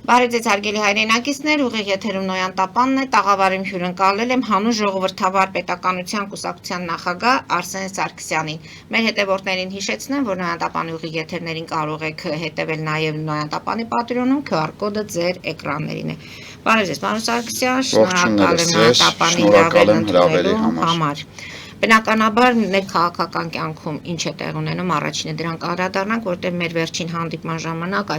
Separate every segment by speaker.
Speaker 1: Բարև ձեզ հարգելի հայրենակիցներ, ուղիղ եթերում Նոյան Տապանն է, տաղավարում հյուրընկալել եմ հանուն ժողովրդավար պետականության կուսակցության նախագահ Արսեն Սարգսյանին։ Մեր հետևորդներին հիշեցնեմ, որ Նոյան Տապանի ուղիղ եթերներին կարող եք հետևել նաև Նոյան Տապանի պատրոնում, QR կոդը ձեր էկրաններին է։ Բարև ձեզ, պարոն Սարգսյան, շնորհակալ եմ Նոյան Տապանի հրավերն համար։ Բնականաբար ներքաղաքական կյանքում ինչ է տեղ ունենում, առաջինը դրան կանդրադառնանք, որտեղ մեր վերջին հանդիպման ժամանակ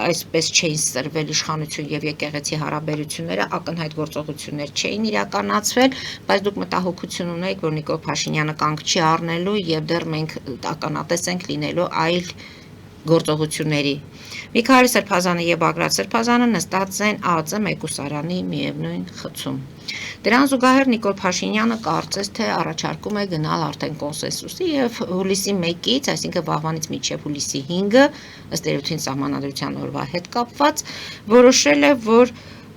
Speaker 1: այսպես չէին սրվել իշխանություն եւ եկեղեցի հարաբերությունները, ակնհայտ գործողություններ չէին իրականացվել, բայց դուք մտահոգություն ունեիք, որ Նիկոլ Փաշինյանը կանգ չի առնելու եւ դեռ մենք ականատես ենք լինելու այլ գործողությունների։ Միքայել Սրբազանը եւ Բագրատ Սրբազանը նստած են ԱԱԾ մեկուսարանի միևնույն խցում։ Դրան զուգահեռ Նիկոլ Փաշինյանը կարծես թե առաջարկում է գնալ արդեն կոնսենսուսի եւ հուլիսի 1-ից, այսինքն վաղվանից մինչեւ հուլիսի 5-ը, ըստ երևույթին Սահմանադրության օրվա հետ կապված, որոշել է, որ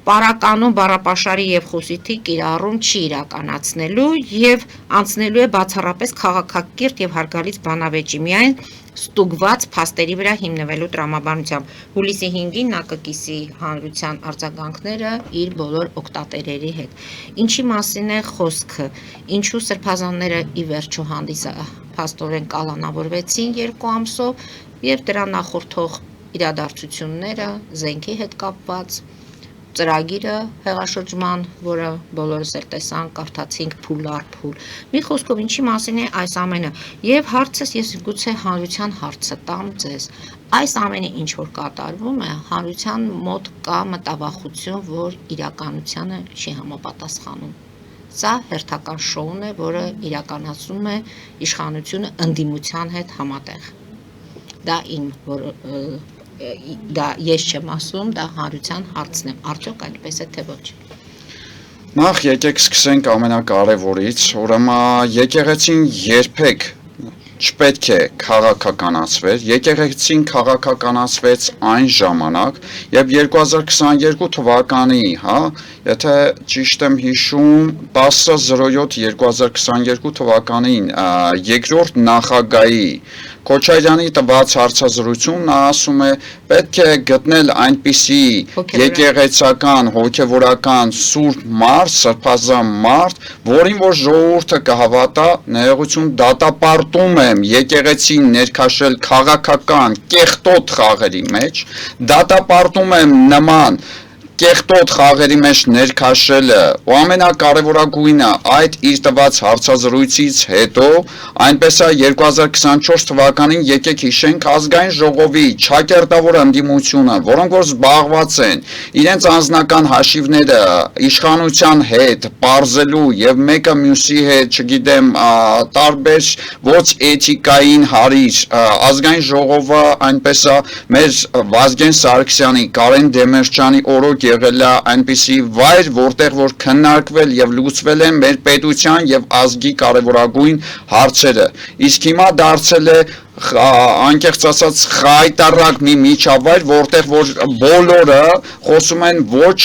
Speaker 1: պարականում բառապաշարի եւ խուսիթի կիրառում չի իրականացնելու եւ անցնելու է բացառապես քաղաքակիրթ եւ հարգալից բանավեճի միայն ստուգված փաստերի վրա հիմնվելու տրամաբանությամբ։ Հուլիսի 5-ին նա կկիսի հանրության արձագանքները իր բոլոր օգտատերերի հետ։ Ինչի մասին է խոսքը, ինչու սրբազանները ի վերջո փաստորեն կալանավորվեցին 2 ամսով եւ դրա նախորդող իրադարձությունները զենքի հետ կապված ծրագիրը հեղաշրջման, որը բոլորս էլ տեսանք, կարդացինք փուլ առ փուլ։ Մի խոսքով ինչի մասին է այս ամենը, եւ հարցս ես գուցե հանրության հարցը տամ ձեզ։ Այս ամենը ինչ որ կատարվում է, հանրության մոտ կա մտավախություն, որ իրականությանը չի համապատասխանում։ Սա հերթական շոուն է, որը իրականացում է իշխանությունը ընդդիմության հետ համատեղ։ Դա դա ես չեմ ասում, դա հանրության հարցն է, արդյոք այդպես է թե ոչ։
Speaker 2: Նախ եկեք սկսենք ամենակարևորից, ուրեմն եկեղեցին երբեք չպետք է քաղաքականացվեր, եկեղեցին քաղաքականացվեց այն ժամանակ, երբ 2022 թվականի, եթե ճիշտ եմ հիշում, 10/07/2022 թվականին երկրորդ նախագահի Քոչարյանի տված հարցազրույցում նա ասում է, պետք է գտնել այնպիսի եկեղեցական, հոգևորական սուրբ մարդ, սրբազան մարդ, որին որ ժողովուրդը կհավատա, ներողություն, դատապարտում եմ եկեղեցին ներքաշել քաղաքական կեղտոտ խաղերի մեջ, դատապարտում եմ նման կեղտոտ խաղերի մեջ ներքաշելը ու ամենակարևորագույնը այդ իր տված հարցազրույցից հետո այնպես է 2024 թվականին եկեք հիշենք ազգային ժողովի չակերտավոր ընդդիմությունը, որոնք որ զբաղված են իրենց անձնական հաշիվները իշխանության հետ պարզելու եւ մեկը մյուսի հետ, չգիտեմ, տարբեր ոչ էթիկային հարիր ազգային ժողովը այնպես է մեր Վազգեն Սարգսյանի, Կարեն Դեմիրճյանի օրոք եղել է այնպիսի վայր, որտեղ որ քննարկվել եւ լուծվել են մեր պետության եւ ազգի կարևորագույն հարցերը։ Իսկ հիմա դարձել է անկեղծ ասած խայտարակ մի միջավայր, որտեղ որ բոլորը խոսում են ոչ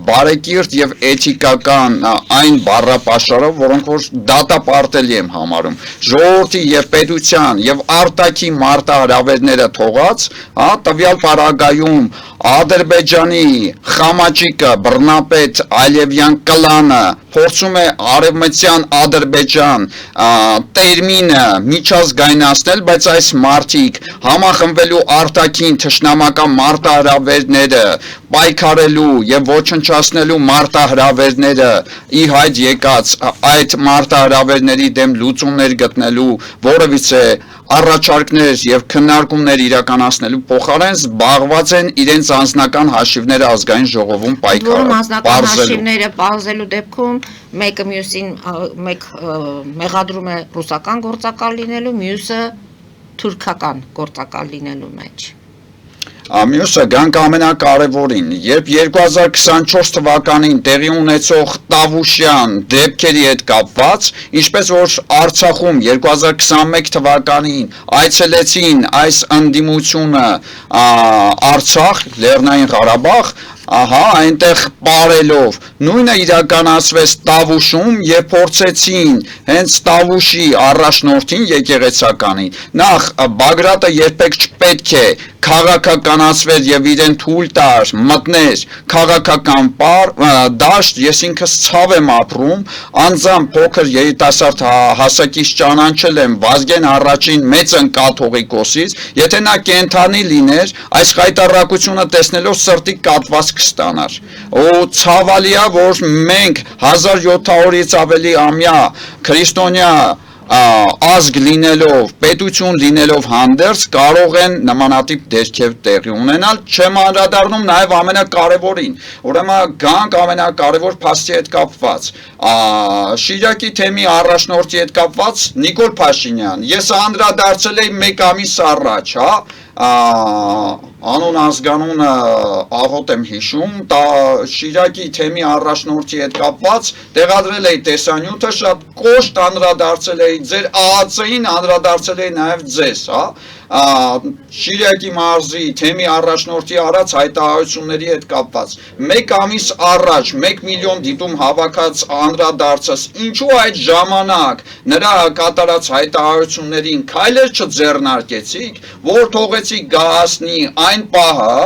Speaker 2: բարեկիրթ եւ էթիկական այն բառապաշարով, որոնք որ դատապարտելի եմ համարում։ Ժողովրդի եւ պետության եւ արտաքի մարտահրավերները թողած, տվյալ պարագայում Ադրբեջանի խամաճիկը բռնապետ Ալիևյան կլանը փորձում է արևմտյան Ադրբեջան տերմինը միջազգայնացնել, բայց այս մարդիկ համախմբվելու արտաքին թշնամական մարտահրավերները պայքարելու եւ ոչնչացնելու մարտահրավերները ի հայտ եկած այդ մարտահրավերների դեմ լուծումներ գտնելու որևիցե առաջարկներ եւ քննարկումներ իրականացնելու փոխարեն զբաղված են իրենց անձնական հաշիվները ազգային ժողովում
Speaker 1: պարզելու դեպքում մեկը մյուսին մեղադրում է ռուսական գործակալ լինելու, մյուսը թուրքական գործակալ լինելու մեջ։
Speaker 2: Մյուսը գանք ամենակարևորին, երբ 2024 թվականին տեղի ունեցող Տավուշյան դեպքերի հետ կապված, ինչպես որ Արցախում 2021 թվականին այցելեցին այս ընդդիմությունը Արցախ, Լեռնային Ղարաբաղ, ահա այնտեղ բարելով նույնը իրականացվեց Տավուշում եւ փորձեցին հենց Տավուշի առաջնորդին եկեղեցականին նախ Բագրատը երբեք չպետք է քաղաքականացվեր եւ իրեն թույլ տար մտներ քաղաքական դաշտ ես ինքս ցավ եմ ապրում անձամբ փոքր երիտասարդ հասակից ճանաչել եմ Վազգեն առաջին մեծ կաթողիկոսից եթե նա կենթանի լիներ այս խայտարակությունը տեսնելով սրտի կատված կստանար ու ցավալիա որ մենք 1700-ից ավելի ամյա քրիստոնյա ազգ լինելով, պետություն լինելով հանդերձ կարող են նմանատիպ դերքեր տեղի ունենալ, չեմ անդրադառնում նաև ամենակարևորին, ուրեմն գանք ամենակարևոր փաստի հետ կապված, Շիրակի թեմի առաջնորդի հետ կապված Նիկոլ Փաշինյան, ես անդրադարձել էի մեկ ամիս առաջ, անուն ազգանունը աղոտ եմ հիշում, Շիրակի թեմի առաջնորդի հետ կապված տեղադրել էի տեսանյութը, շատ կոշտ անդրադարձել էի ձեր ԱԱՑ-ին, անդրադարձել էի նաև ձեզ, Շիրակի մարզի թեմի առաջնորդի արած հայտարարությունների հետ կապված, մեկ ամիս առաջ 1 միլիոն դիտում հավաքած անդրադարձած, ինչու այդ ժամանակ նրա կատարած հայտարարություններին քայլեր չձեռնարկեցիք, որ թողեցիք գահացնի այն պահը,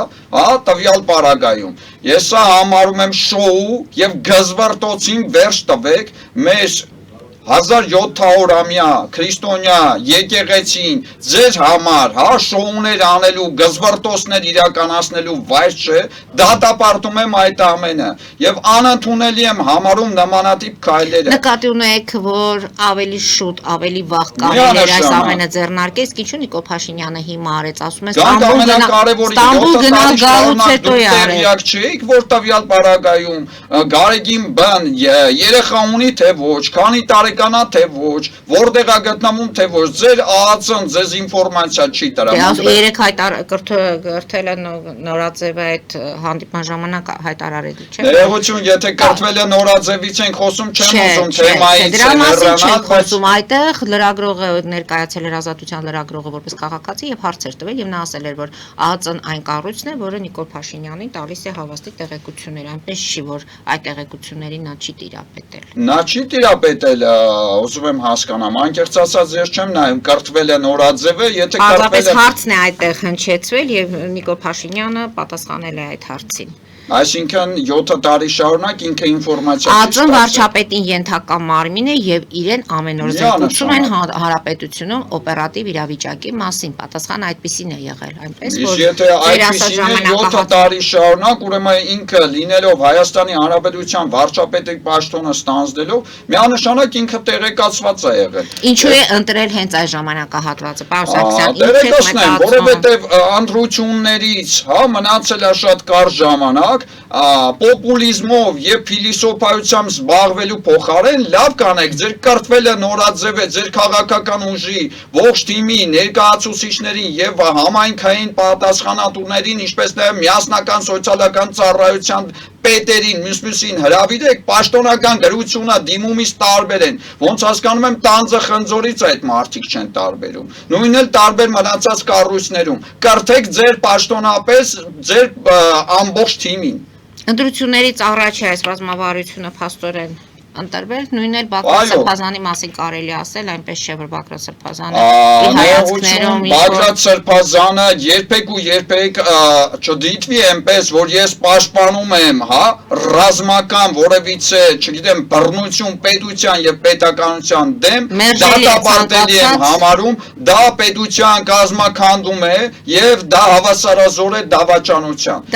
Speaker 2: տվյալ պարագայում, ես սա համարում եմ շոու և գզվարտոցին վերջ տվեք մեր 1700-ամյա քրիստոնյա եկեղեցին ձեր համար շոուներ անելու գզվարտոցներ իրականացնելու վայր չէ դատապարտում եմ այդ ամենը եւ անընդունելի եմ համարում նմանատիպ քայլերը
Speaker 1: նկատի ունեք որ ավելի շուտ ավելի վաղ կարելի է այս ամենը ձեռնարկել իսկ ինչու Նիկոլ Փաշինյանը հիմա արեց ասում է Ստամբուլ գնալ գալուց հետո է արել
Speaker 2: չէիք որ տվյալ պարագայում Գարեգին բան երեխա ունի թե ոչ քանի տարեկանա թե ոչ որտեղ է գտնվում թե ոչ ձեր ԱԱՑ-ն ձեզ ինֆորմացիա չի տրամադրել
Speaker 1: դե երեք կրթել է Նորաձևը այդ հանդիպման ժամանակ հայտարարել չէ
Speaker 2: Ներողություն եթե կրթվել է Նորաձևից ենք խոսում չեմ ուզում թեմայից
Speaker 1: դրա մասին չենք խոսում այդտեղ լրագրողը ներկայացել էր Ազատության լրագրողը որպես քաղաքացի եւ հարցեր տվել եւ նա ասել էր որ ԱԱՑ-ն այն կառույցն է որը Նիկոլ Փաշինյանին տալիս է հավաստի տեղեկություններ այնպես չի որ այդ տեղեկություններին նա չի տիրապետել
Speaker 2: նա չի տիրապետել ուզում եմ հասկանամ անկեղծ ասած ես չեմ նայում կրթվել է Նորաձևը եթե
Speaker 1: կրթվել է հարցն է այդտեղ հնչեցվել եւ Նիկոլ Փաշինյանը պատասխանել է այդ հարցին
Speaker 2: Այսինքն 7 տարի շարունակ ինքը ինֆորմացիա
Speaker 1: ԱԱԾ-ն վարչապետին ենթակա մարմին է եւ իրեն ամեն օր զեկուցում են հանրապետությունում օպերատիվ իրավիճակի մասին պատասխանը այդպեսին է եղել այնպես որ
Speaker 2: եթե այդպեսին 7 տարի շարունակ ուրեմն ինքը լինելով Հայաստանի Հանրապետության վարչապետի պաշտոնը ստանձնելով միանշանակ ինքը տեղեկացված է եղել
Speaker 1: Ինչու է ընտրել հենց այս ժամանակահատվածը պարոն Սարգսյան
Speaker 2: տեղեկացնեմ որովհետեւ ընտրություններից մնացել է շատ կարճ ժամանակ պոպուլիզմով եւ փիլիսոփայությամբ զբաղվելու փոխարեն լավ կանեք ձեր կրթվել է Նորաձև է ձեր քաղաքական ուժի ողջ թիմի ներկայացուցիչներին եւ համայնքային պատասխանատուներին ինչպես նաեւ միասնական սոցիալական ծառայության պետերին մյուսին հրավիրեք պաշտոնական գրությունը դիմումից տարբեր են ոնց հասկանում եմ տանձը խնձորից այդ մարդիկ չեն տարբերում նույնն էլ տարբեր մնացած կառույցներում կրթեք ձեր պաշտոնապես ձեր ամբողջ թիմին
Speaker 1: Ընտրություններից առաջ է այս ռազմավարությունը փաստորեն ընտրվել նույնն էլ Բագրատ Սրբազանի մասին կարելի ասել այնպես չէ որ Բագրատ Սրբազանը իր հայացքներում
Speaker 2: Բագրատ Սրբազանը երբեք ու երբեք չդիտվի այնպես որ ես պաշտպանում եմ ռազմական որևիցե չգիտեմ բռնություն պետության եւ պետականության դեմ դատապարտելի եմ համարում դա պետության կազմակերպում է եւ դա հավասարազոր է դավաճանության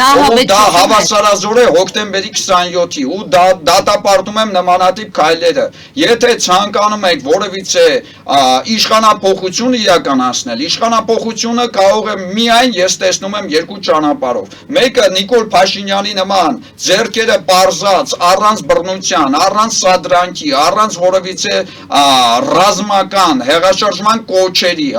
Speaker 2: դա հավասարազոր է հոկտեմբերի 27-ի ու դատապարտում եմ նման քայլերը եթե ցանկանում եք որևիցե իշխանապողություն իրականացնել իշխանապողությունը կարող է միայն ես տեսնում եմ երկու ճանապարհով մեկը Նիկոլ Փաշինյանի նման ձեռքերը պարզած առանց բռնության առանց սադրանքի առանց որևիցե ռազմական հեղաշրջման կոչերի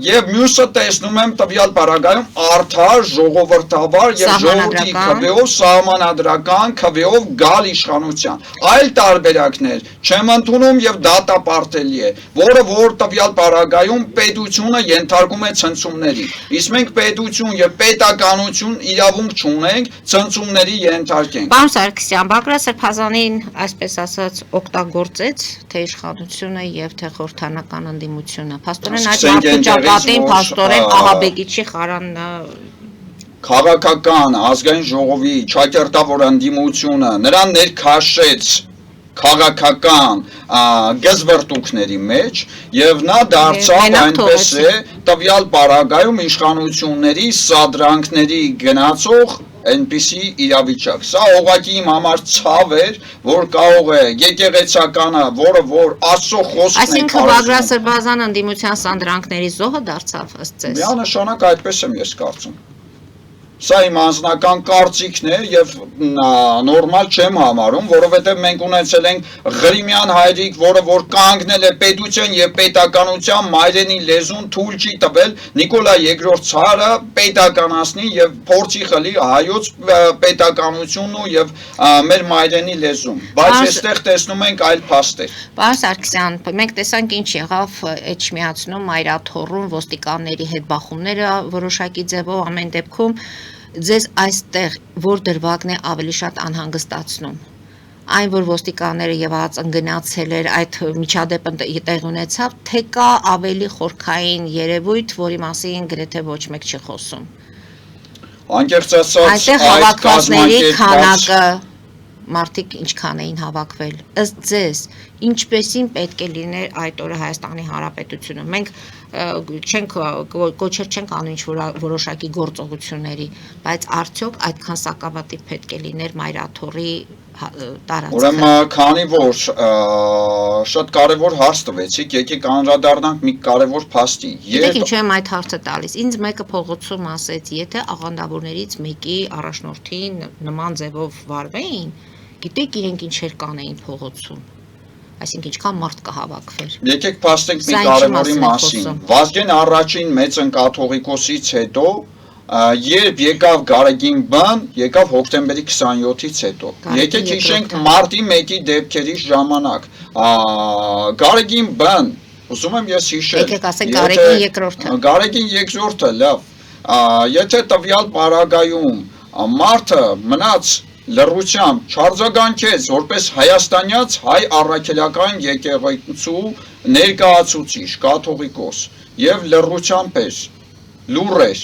Speaker 2: եւ մյուսը տեսնում եմ տվյալ պարագայում արդար ժողովրդավար եւ ժողովրդի քվեով սահմանադրական քվեով գալ իշխանության այլ տարբերակներ չեմ ընդունում եւ դատապարտելի է, որը որ տվյալ պարագայում պետությունը ենթարկում է ցնցումների։ Իսկ մենք պետություն եւ պետականություն իրավունք չունենք ցնցումների ենթարկենք։
Speaker 1: Պարոն Սարգսյան, Բագրատ Սրբազանին, այսպես ասած, օգտագործեց թե իշխանությունը եւ թե խորհրդանական ընդդիմությունը։ Փաստորեն այդ մարդու ճակատին փաստորեն Աղաբեկիչի խարանն
Speaker 2: քաղաքական ազգային ժողովի ճակերտավոր ընդդիմությունը նրան ներքաշեց քաղաքական գզվրտուքների մեջ եւ նա դարձավ այնպես է տվյալ պարագայում իշխանությունների սադրանքների գնացող այնպիսի իրավիճակ։ Սա ուղղակի իմ համար ցավ էր, որ կարող է եկեղեցականը, որը որ Աստծո խոսքն է
Speaker 1: Այսինքն Բագրատ Սրբազան ընդդիմության սադրանքների զոհը դարձավ ըստ ձեզ։
Speaker 2: Միանշանակ այդպես եմ ես կարծում։ Սա իմ անձնական կարծիքն է եւ նորմալ չեմ համարում, որովհետեւ մենք ունեցել ենք Ղրիմյան հայրիկ, որը որ կանգնել է պետության եւ պետականության մայրենի լեզուն թույլ չի տվել Նիկոլայ II ցարը պետականացնի եւ փորձի խլի հայոց պետականությունն ու եւ մեր մայրենի լեզուն։ Բայց այստեղ տեսնում ենք այլ փաստեր։
Speaker 1: Պարոն Սարգսյան, մենք տեսանք ինչ եղավ Էջմիածնում Մայրաթոռում ոստիկանների հետ բախումները որոշակի ձևով ամեն դեպքում ձեզ այստեղ որ դրվագն է ավելի շատ անհանգստացնում այն որ ոստիկանները եւ ածնգնացել էր այդ միջադեպը տեղ ունեցավ թե կա ավելի խորքային երևույթ որի մասին գրեթե ոչ մեկ չի խոսում
Speaker 2: անկեղծ ասած
Speaker 1: այստեղ հավաքվածների քանակը մարդիկ ինչքան էին հավաքվել ըստ ձեզ ինչպեսին պետք է լիներ այդ օրը Հայաստանի Հանրապետությունում մենք չենք կոչեր չենք անում ինչ որոշակի գործողությունների բայց արդյոք այդքան սակավատիվ պետք է լիներ Մայրաթոռի տարածքը
Speaker 2: Ուրեմն քանի որ շատ կարևոր հարց տվեցիք եկեք անդրադառնանք մի կարևոր փաստի
Speaker 1: Գիտեք ինչու եմ այդ հարցը տալիս ինձ մեկը փողոցում ասեց եթե աղանդավորներից մեկի առաջնորդին նման ձևով վարվեին գիտեք իրենք ինչեր կանեին փողոցում այսինքն ինչքան մարդ կհավաքվեր
Speaker 2: Եկեք փաստենք մի կարևորի մասին Վազգեն առաջին մեծն կաթողիկոսից հետո երբ եկավ Գարեգին բան եկավ հոկտեմբերի 27-ից հետո եկեք հիշենք մարտի 1-ի դեպքերի ժամանակ Գարեգին բան ուզում եմ ես հիշել
Speaker 1: եկեք ասենք Գարեգին երկրորդը
Speaker 2: Գարեգին երկրորդը լավ եթե տվյալ պարագայում մարդը մնաց լռությամբ չարձագանքեց որպես հայաստանյաց հայ առաքելական եկեղեցու ներկայացուցիչ կաթողիկոս եւ լռությամբ էր լուռ էր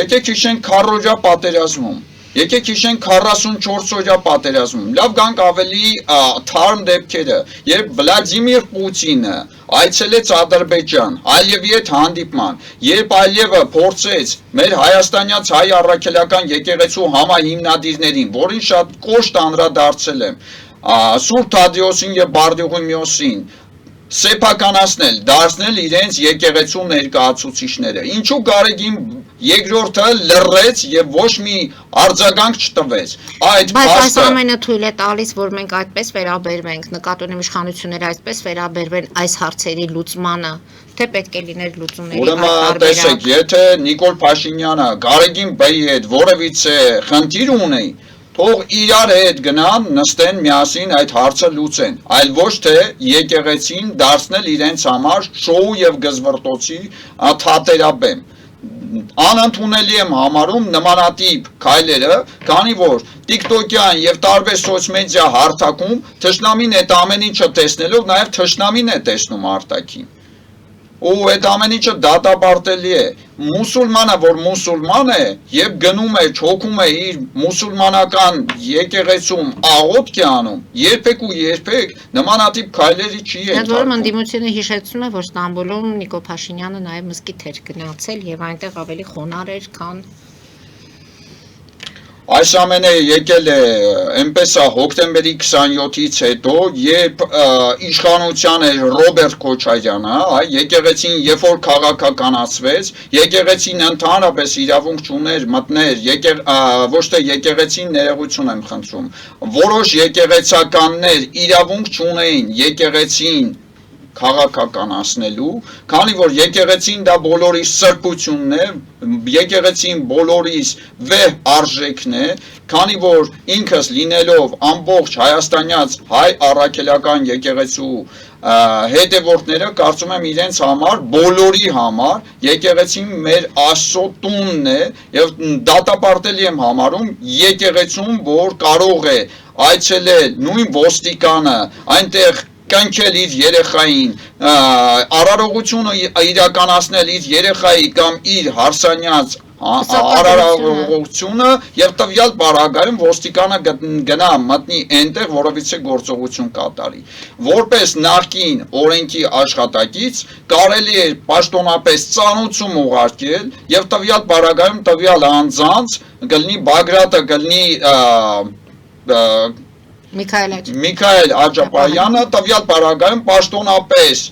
Speaker 2: եկեք հիշենք քառօրյա պատերազմում եկեք հիշենք 44-օրյա պատերազմում լավ գանք ավելի թարմ դեպքերը երբ Վլադիմիր Պուտինը այցելեց Ադրբեջան Ալիևի հետ հանդիպման երբ Ալիևը փորձեց մեր հայաստանյաց հայ առաքելական եկեղեցու համահիմնադիրներին որին շատ կոշտ անդրադարձել եմ Սուրբ Թադեոսին եւ Բարդուղիմեոսին սեփականացնել դարձնել իրենց եկեղեցու ներկայացուցիչները ինչու Գարեգին երկրորդը լռեց եւ ոչ մի արձագանք չտվեց այդ
Speaker 1: բայց այս ամենը թույլ է տալիս որ մենք այդպես վերաբերվենք նկատի ունեմ իշխանությունները այսպես վերաբերվեն այս հարցերի լուծմանը թե պետք է լիներ լուծումների
Speaker 2: Ուրեմն տեսեք եթե Նիկոլ Փաշինյանը Գարեգին բայի հետ որևիցե խնդիր ունի թող իրար հետ գնան նստեն միասին այդ հարցը լուծեն այլ ոչ թե եկեղեցին դարձնել իրենց համար շոու եւ գզվրտոցի թատերաբեմ անընդունելի եմ համարում նմանատիպ քայլերը, քանի որ TikTok-յան եւ տարբեր սոցմեդիա հարթակում թշնամին այդ ամեն ինչը տեսնելով նաեւ թշնամին է տեսնում արտաքին։ Ու այդ ամեն ինչը դատապարտելի է։ Մուսուլմանը, որ մուսուլման է, եւ գնում է, չոքում է իր մուսուլմանական եկեղեցում աղոթք է անում, երբեք ու երբեք նմանատիպ քայլերի չի
Speaker 1: ենթարկվում։ Այդ որում ընդդիմությունը հիշեցնում է, որ Ստամբուլում Նիկոլ Փաշինյանը նաեւ մզկիթ էր գնացել եւ այնտեղ ավելի խոնար էր, քան
Speaker 2: Այս ամենը եկել է այնպես է հոկտեմբերի 27-ից հետո, երբ իշխանության էր Ռոբերտ Քոչարյանը, եկեղեցին երբ որ քաղաքականացվեց, եկեղեցին ընդհանրապես իրավունք չուներ մտներ, ոչ թե եկեղեցին ներողություն եմ խնդրում, որոշ եկեղեցականներ իրավունք չունեին եկեղեցին քաղաքականացնելու, քանի որ եկեղեցին դա բոլորի սրբությունն է, եկեղեցին բոլորիս վեհ արժեքն է, քանի որ ինքս լինելով ամբողջ հայաստանյաց հայ առաքելական եկեղեցու հետևորդները կարծում եմ իրենց համար, բոլորի համար եկեղեցին մեր Աստծո տունն է եւ դատապարտելի եմ համարում եկեղեցուն, որ կարող է այցելել նույն ոստիկանը, այնտեղ կնքել իր երեխային, արարողությունը իրականացնել իր երեխայի կամ իր հարսանյաց արարողությունը եւ տվյալ պարագայում ոստիկանը գնա մտնի այնտեղ, որովհետեւ գործողություն կատարի։ Որպես նախկին օրենքի աշխատակից կարելի է պաշտոնապես ծանուցում ուղարկել եւ տվյալ պարագայում տվյալ անձանց գլնի Բագրատը գլնի Միքայել Աջապարյանը տվյալ պարագայում պաշտոնապես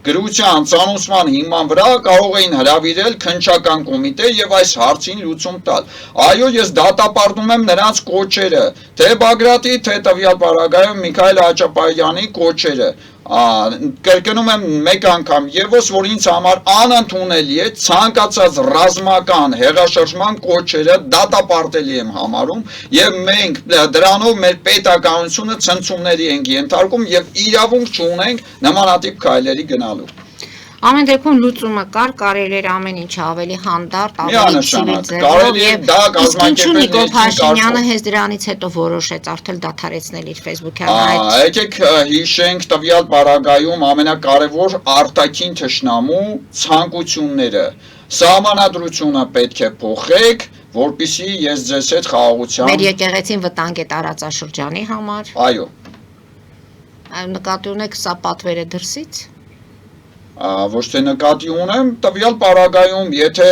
Speaker 2: գրության ծանուցման հիման վրա կարող էին հրավիրել քննչական կոմիտե եւ այս հարցին լուծում տալ։ Այո, ես դատապարտում եմ նրանց կոչերը, թե Բագրատի, թե տվյալ պարագայում Միքայել Աջապարյանի կոչերը։ Կրկնում եմ մեկ անգամ եւս, որ ինձ համար անընդունելի է ցանկացած ռազմական հեղաշրջման կոչերը դատապարտելի եմ համարում եւ մենք դրանով մեր պետականությունը ցնցումների ենք ենթարկում եւ իրավունք չունենք նմանատիպ քայլերի գնալու։
Speaker 1: Ամեն դեպքում լուծումը կարելի էր ամեն ինչ ավելի հանդարտ, ավելի ցիվիլիզованно եւ ինչու Նիկոլ Փաշինյանը հենց դրանից հետո որոշեց արդեն դադարեցնել իր Facebook-յան այդ։
Speaker 2: Եկեք հիշենք տվյալ պարագայում ամենակարևոր արտաքին թշնամու ցանկությունները։ Սահմանադրությունը պետք է փոխեք, որպեսզի ես ձեզ հետ խաղաղության։
Speaker 1: Մեր եկեղեցին վտանգ է տարածաշրջանի համար։
Speaker 2: Այո։
Speaker 1: Նկատի ունեք սա պատվեր է դրսից։
Speaker 2: Ոչ թե նկատի ունեմ, տվյալ պարագայում, եթե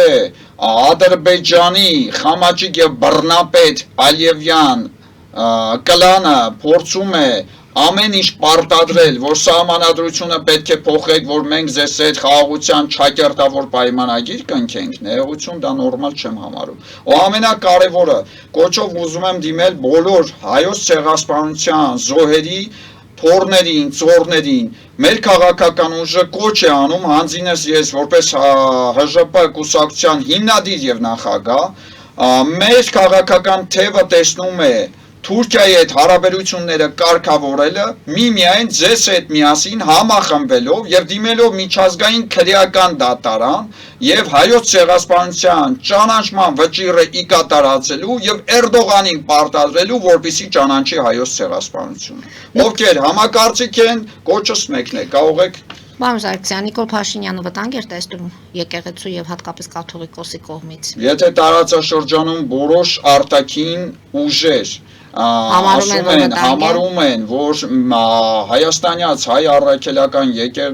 Speaker 2: Ադրբեջանի Խամաճիկ եւ բռնապետ Ալիևյան կլանը փորձում է ամեն ինչ պարտադրել, որ սահմանադրությունը պետք է փոխեք, որ մենք ձեզ հետ խաղաղության չակերտավոր պայմանագիր կնքենք, ներողություն, դա նորմալ չեմ համարում։ Ու ամենակարևորը, կոչով ուզում եմ դիմել բոլոր հայոց ցեղասպանության զոհերի թորներին, ծորներին, մեր քաղաքական ուժը կոչ է անում, հանձինս ես որպես ՀԺՊ կուսակցության հիմնադիր եւ նախագահ, մեր քաղաքական թևը տեսնում է Թուրքիայի հետ հարաբերությունները կարգավորելը միմիայն ձեզ հետ միասին համախմբվելով եւ դիմելով միջազգային քրեական դատարան եւ հայոց ցեղասպանության ճանաչման վճիռը ի կատարածելու եւ Էրդողանին պարտադրելու, որպեսզի ճանաչի հայոց ցեղասպանությունը։ Ովքեր համակարծիք են, կոչս մեկն է, կարող եք
Speaker 1: Պարոն Սարգսյան, Նիկոլ Փաշինյանը վտանգ էր տեսնում եկեղեցու եւ հատկապես կաթողիկոսի կողմից։
Speaker 2: Եթե տարածաշրջանում որոշ արտաքին ուժեր համարում են, որ հայաստանյաց հայ առաքելական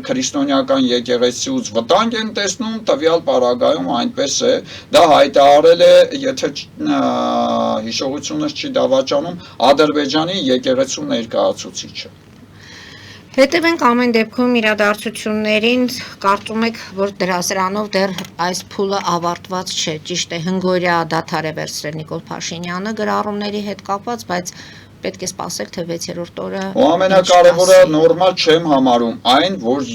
Speaker 2: քրիստոնեական եկեղեցուց վտանգ են տեսնում, տվյալ պարագայում այնպես է, դա հայտարարել է, եթե հիշողությունս չի դավաճանում, Ադրբեջանի եկեղեցու ներկայացուցիչը։
Speaker 1: Հետևենք ամեն դեպքում իրադարձություններին, կարծում եք, որ դրանով դեռ այս փուլը ավարտված չէ, ճիշտ է, հնգօրյա դադար է վերցրել Նիկոլ Փաշինյանը գրառումների հետ կապված, բայց պետք է սպասել, թե 6-րդ օրը։
Speaker 2: Ու ամենակարևորը նորմալ չեմ համարում այն, որ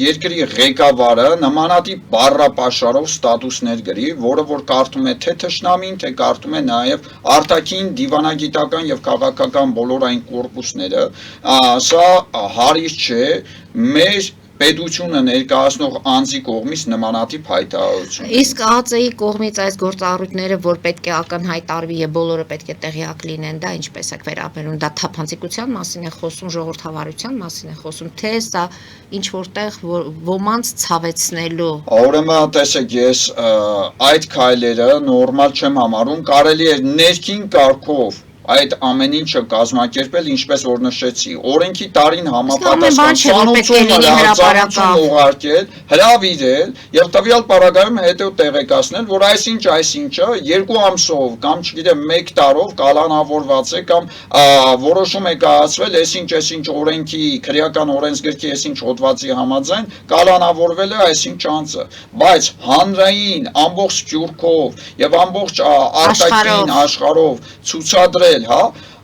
Speaker 2: երկրի ղեկավարը նմանատիպ բառապաշարով ստատուսներ գրի, որը որ կարդում է թե թշնամին, թե կարդում է նաև արտաքին դիվանագիտական եւ քաղաքական բոլոր այն կորպուսները, սա հարիր չէ մեր պետությունը ներկայացնող անձի կողմից նմանատիպ հայտարարություն։
Speaker 1: Իսկ ԱԾ-ի կողմից այս գործառույթները, որ պետք է ակնհայտ արվի եւ բոլորը պետք է տեղյակ լինեն, դա ինչպես է վերաբերում, դա թափանցիկության մասին է խոսում, ժողովրդավարության մասին է խոսում, թե սա ինչ որտեղ ոմանց ցավեցնելու։
Speaker 2: Ուրեմն տեսեք, ես այդ քայլերը նորմալ չեմ համարում, կարելի է ներքին կարգով այդ ամեն ինչը կազմակերպել, ինչպես որ նշեցի, օրենքի տարին համապատասխան ծանուցում ուղարկել, հրավիրել եւ տվյալ պարագայում հետո տեղեկացնել, որ այսինչը 2 ամսով կամ չգիտեմ 1 տարով կալանավորված է կամ որոշում է կայացվել, այսինչ օրենքի քրեական օրենսգրքի այսինչ հոդվածի համաձայն կալանավորվել է այսինչ անձը, բայց հանրային ամբողջ սփյուռքով եւ ամբողջ արտաքին աշխարհով ցուցադրել,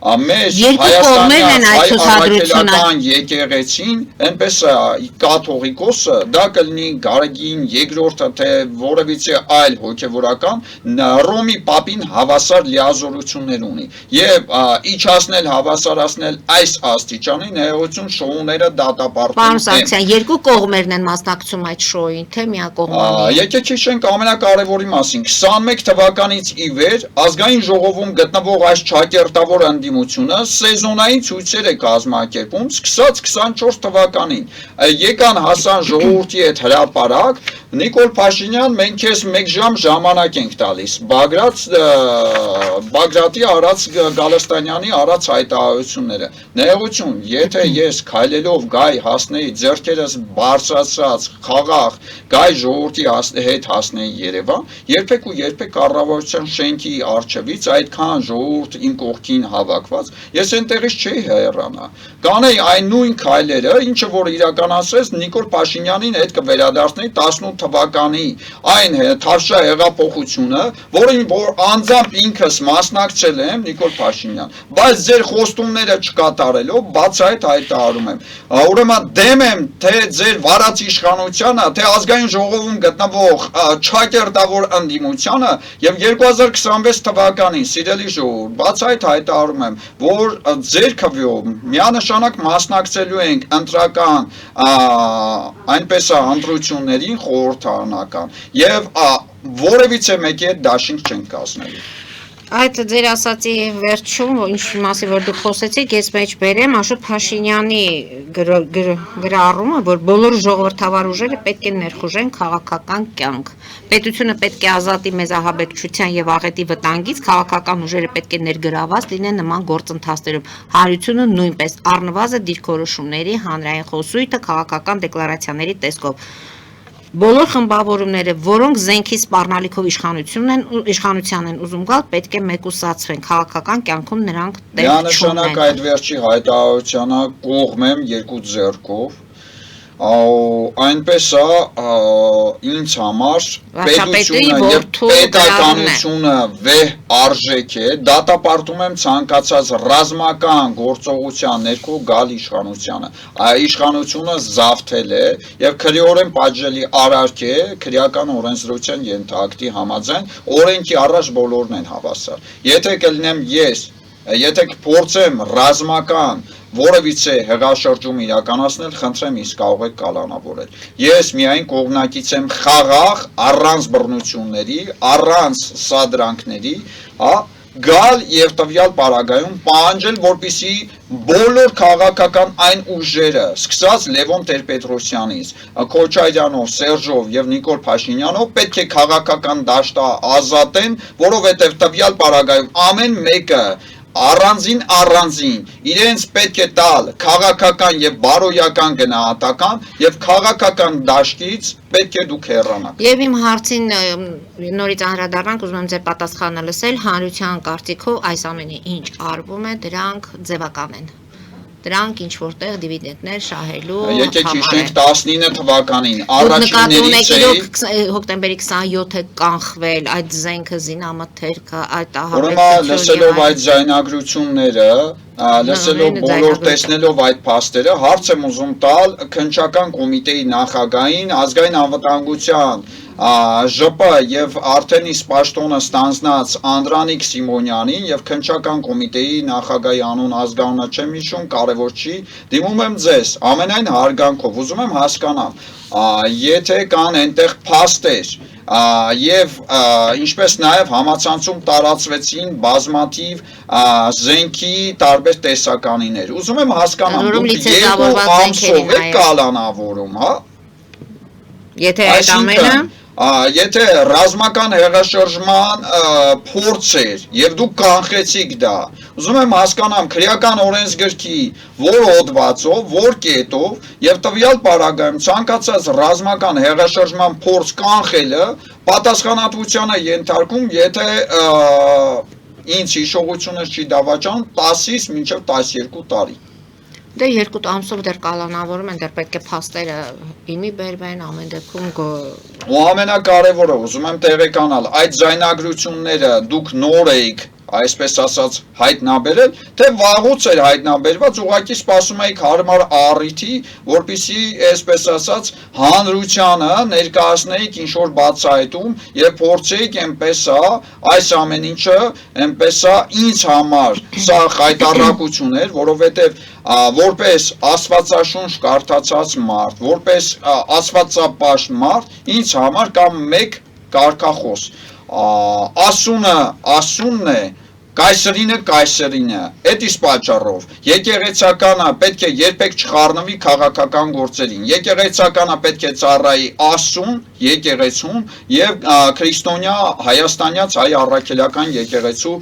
Speaker 2: Մեր
Speaker 1: կողմերն են այդ ցուցադրությունը
Speaker 2: եկեղեցին, այնպես կաթողիկոսը, դա կլինի Գարեգին երկրորդը, թե որևիցե այլ հոգևորական, Ռոմի Պապին հավասար լիազորություններ ունի եւ իջացնել, հավասարացնել այս աստիճանի ներողություն շոուները դատապարտել։
Speaker 1: Պարոն Սարգսյան, երկու կողմերն են մասնակցում այդ շոուին, թե միակողմանի։
Speaker 2: Եկեք հիշենք ամենակարևորի մասին։ 21 թվականից ի վեր ազգային ժողովում գտնվող այս ճակերտավոր ընդդիմությունը սեզոնային ցույցեր է կազմակերպում, սկսած 24 թվականին։ Եկան հասան ժողովրդի հետ հրապարակ, Նիկոլ Փաշինյան, մենք քեզ 1 ժամ ժամանակ ենք տալիս։ Բագրատի արած Գալստանյանի արած հայտարարությունները։ Ներողություն, եթե ես քայլելով գայ հասնեի ձեռքերս բարձրացած խաղաղ գայ ժողովրդի հետ հասնեի Երևան, երբեք ու երբեք կառավարության շենքի առջևից այդքան ժողովուրդ իմ կողքին հավաքված, ես այնտեղից չէի հեռանա։ Կանեի այն նույն քայլերը, ինչը որ իրականացրեց Նիկոլ Փաշինյանին հետ կվերադառնեի 18 թվականի այն Թավշյա հեղափոխությունը, որին որ անձամբ ինքս մասնակցել եմ Նիկոլ Փաշինյան, բայց ձեր խոստումները չկատարելով բացահայտ հայտարարում եմ։ Ուրեմն դեմ եմ թե ձեր վարած իշխանությանը, թե ազգային ժողովում գտնվող ճակերտավոր ընդդիմությանը եւ 2026 թվականին սիրելի ժողովուրդ, բացահայտ հայտարարում եմ, որ ձեր քվեով միանշանակ մասնակցելու ենք ընտրական այնպես ընտրություններին խորհրդարանական եւ որևիցե մեկի հետ դաշինք չենք կազմելու։
Speaker 1: Այդ ձեր ասացի վերջում, ինչ մասի որ դուք խոսեցիք, ես մեջ բերեմ Աշոտ Փաշինյանի գրառումը, որ բոլոր ժողովրդավար ուժերը պետք է ներխուժեն քաղաքական կյանք։ Պետությունը պետք է ազատի մեզ ահաբեկչության եւ աղետի վտանգից, քաղաքական ուժերը պետք է ներգրաված լինեն նման գործընթացներում։ Հանրությունը նույնպես առնվազն դիրքորոշումների, հանրային խոսույթը, քաղաքական դեկլարացիաների տեսքով։ Բոլոր խմբավորումները, որոնք զենքի սպառնալիքով իշխանության են ուզում գալ, պետք է մեկուսացվեն քաղաքական կյանքում նրանք տեղ չունեն։
Speaker 2: Միանշանակ այդ վերջի հայտարարությանը կողմ եմ երկու ձեռքով։ Այնպես է ինձ համար պետությունը եւ պետականությունը վեհ արժեք է, դատապարտում եմ ցանկացած ռազմական գործողության ներքո գալ իշխանությանը։ Իշխանությունը զավթել է եւ քրեորեն պատժելի արարք է քրեական օրենսդրության ենթակտի համաձայն, օրենքի առաջ բոլորն են հավասար։ Եթե կլինեմ ես, եթե կփորձեմ ռազմական որևիցե հեղաշրջում իրականացնել, խնդրեմ ինձ կարող եք կալանավորել։ Ես միայն կողմնակից եմ խաղաղ, առանց բռնությունների, առանց սադրանքների, գալ եւ տվյալ պարագայում պահանջել, որպիսի բոլոր քաղաքական այն ուժերը, սկսած Լևոն Տեր-Պետրոսյանից, Քոչարյանով, Սերժով եւ Նիկոլ Փաշինյանով պետք է քաղաքական դաշտը ազատեն, որովհետեւ տվյալ պարագայում ամեն մեկը առանձին իրենց պետք է տալ քաղաքական եւ բարոյական գնահատական եւ քաղաքական դաշտից պետք է դուք հեռանաք։
Speaker 1: Եվ իմ հարցին նորից անդրադառնանք, ուզում եմ ձեր պատասխանը լսել, հանրության կարծիքով այս ամենը ինչ արվում է, դրանք ձևական են։ Դրանք ինչ որտեղ դիվիդենտներ շահելու համար։
Speaker 2: Եկեք հիշենք 19 թվականին առաջիններից
Speaker 1: հոկտեմբերի 27-ը կանխվել այդ զենքը, զինամթերքը, այդ
Speaker 2: ահաբեկչությունը։ Լսելով այդ զայնագրությունները, լսելով բոլոր տեսնելով այդ փաստերը, հարց եմ ուզում տալ քննչական կոմիտեի նախագահին, ազգային անվտանգության ԺՊ եւ արդեն իսկ պաշտոնը ստանձնած Անդրանիկ Սիմոնյանին եւ քննչական կոմիտեի նախագահի անուն ազգանունը չեմ հիշում, կարևոր չի, դիմում եմ ձեզ ամենայն հարգանքով, ուզում եմ հասկանամ, եթե կան այնտեղ փաստեր եւ ինչպես նաեւ համացանցում տարածվեցին բազմաթիվ զենքի տարբեր տեսականիներ, ուզում եմ հասկանամ դուք երկու ամսով եք կալանավորում, հա?
Speaker 1: Եթե այդ ամենը
Speaker 2: Եթե ռազմական հեղաշրջման փորձ էր եւ դուք կանխեցիք դա, ուզում եմ հասկանամ քրեական օրենսգրքի որ հոդվածով, որ կետով եւ տվյալ պարագայում ցանկացած ռազմական հեղաշրջման փորձ կանխելը պատասխանատվությանը ենթարկում, եթե ինձ հիշողությունը չի դավաճան 10-ից մինչև 12 տարի։
Speaker 1: Դե 2 ամսով դեռ կալանավորում են, դեռ պետք է փաստերը իմի բերվեն, ամեն դեպքում
Speaker 2: ու ամենակարևորը ուզում եմ տեղեկանալ, այդ զայնագրությունները դուք նոր եք այսպես ասած հայտնաբերել, թե վաղուց էր հայտնաբերված, ուղղակի սպասում էիք հարմար առիթի, որպեսզի այսպես ասած հանրությանը ներկայացնեիք ինչ որ բացահայտում եւ փորձեիք այնպեսա այս ամեն ինչը այնպեսա ինձ համար սա խայտառակություն էր, որովհետեւ որպես աստվածաշունչ կարդացած մարդ, որպես աստվածապաշտ մարդ, ինձ համար կա մեկ կարգախոս, ասունն է, կայսրինը, այդ իսկ պատճառով եկեղեցականը պետք է երբեք չխառնվի քաղաքական գործերին, եկեղեցականը պետք է ծառայի ասուն, եկեղեցուն եւ քրիստոնյա հայաստանյաց հայ առաքելական եկեղեցու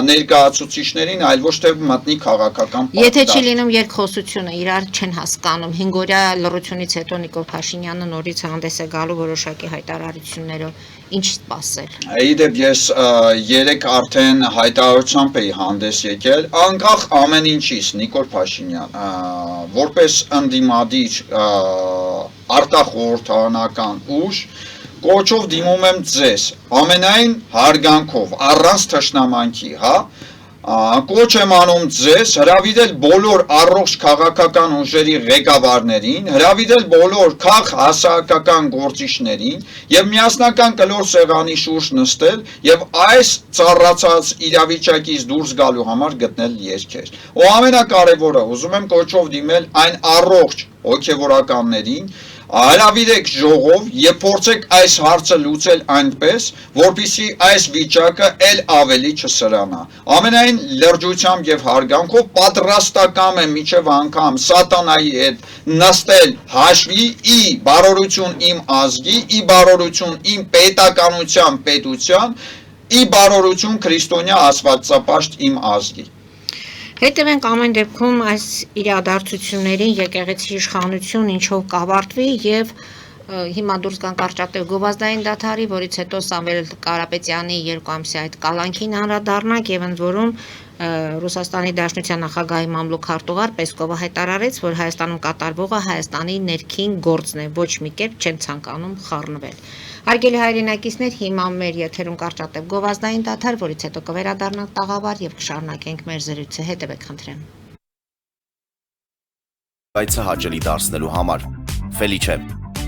Speaker 2: ներկայացուցիչներին, այլ ոչ թե մտնի քաղաքական պատճառ։
Speaker 1: Եթե չի լինում երկխոսությունը, իրար չեն հասկանում, 5 օրյա լռությունից հետո Նիկոլ Փաշինյանը նորից հանդես է գալու որոշակի հայտարարություններով, ինչ սպասել։
Speaker 2: Իդեպ ես երեք արդեն հայտարարությամբ էի հանդես եկել, անկախ ամեն ինչից, Նիկոլ Փաշինյան, որպես ընդդիմադիր արտախորհրդարանական ուժ, կոչով դիմում եմ ձեզ, ամենայն հարգանքով, առանց թշնամանքի, կոչ եմ անում ձեզ հրավիրել բոլոր առողջ քաղաքական ուժերի ղեկավարներին, հրավիրել բոլոր քաղաքական գործիչներին եւ միասնական կլոր սեղանի շուրջ նստել եւ այս ծառացած իրավիճակից դուրս գալու համար գտնել երգեր։ Ու ամենակարևորը, ուզում եմ կոչով դիմել այն առողջ հոգեվորականներին, հրավիրեք ժողով եւ փորձեք այս հարցը լուծել այնպես, որպեսզի այս վիճակը ել ավելի չսրանա։ Ամենայն լրջությամբ եւ հարգանքով պատրաստակամ եմ միջև անգամ սատանայի հետ նստել հաշվի ի բարօրություն իմ ազգի, ի բարօրություն իմ պետականության պետության, ի բարօրություն քրիստոնյա աստվածապաշտ իմ ազգի։
Speaker 1: Հետևենք ամեն դեպքում այս իրադարձություններին եկեղեցի իշխանություն ինչով կավարտվի եւ հիմա դուրս գան կարճատև գովազդային դադարի, որից հետո Սամվել Կարապետյանի 2 ամսյա այդ կալանքին անդրադառնանք եւ ընդ որում Ռուսաստանի Դաշնության նախագահի մամլուք հարտուղար Պեսկովը հայտարարեց, որ Հայաստանում կատարվողը Հայաստանի ներքին գործն է, ոչ մի կերպ չեն ցանկանում խառնվել։ Հարգելի հայրենակիցներ, հիմա մեր եթերում կարճատև գովազդային դադար, որից հետո կվերադառնանք տաղավար եւ կշարունակենք մեր զրույցը, հետևեք խնդրեմ։
Speaker 3: Այցը հաճելի դարձնելու համար Ֆելիչե,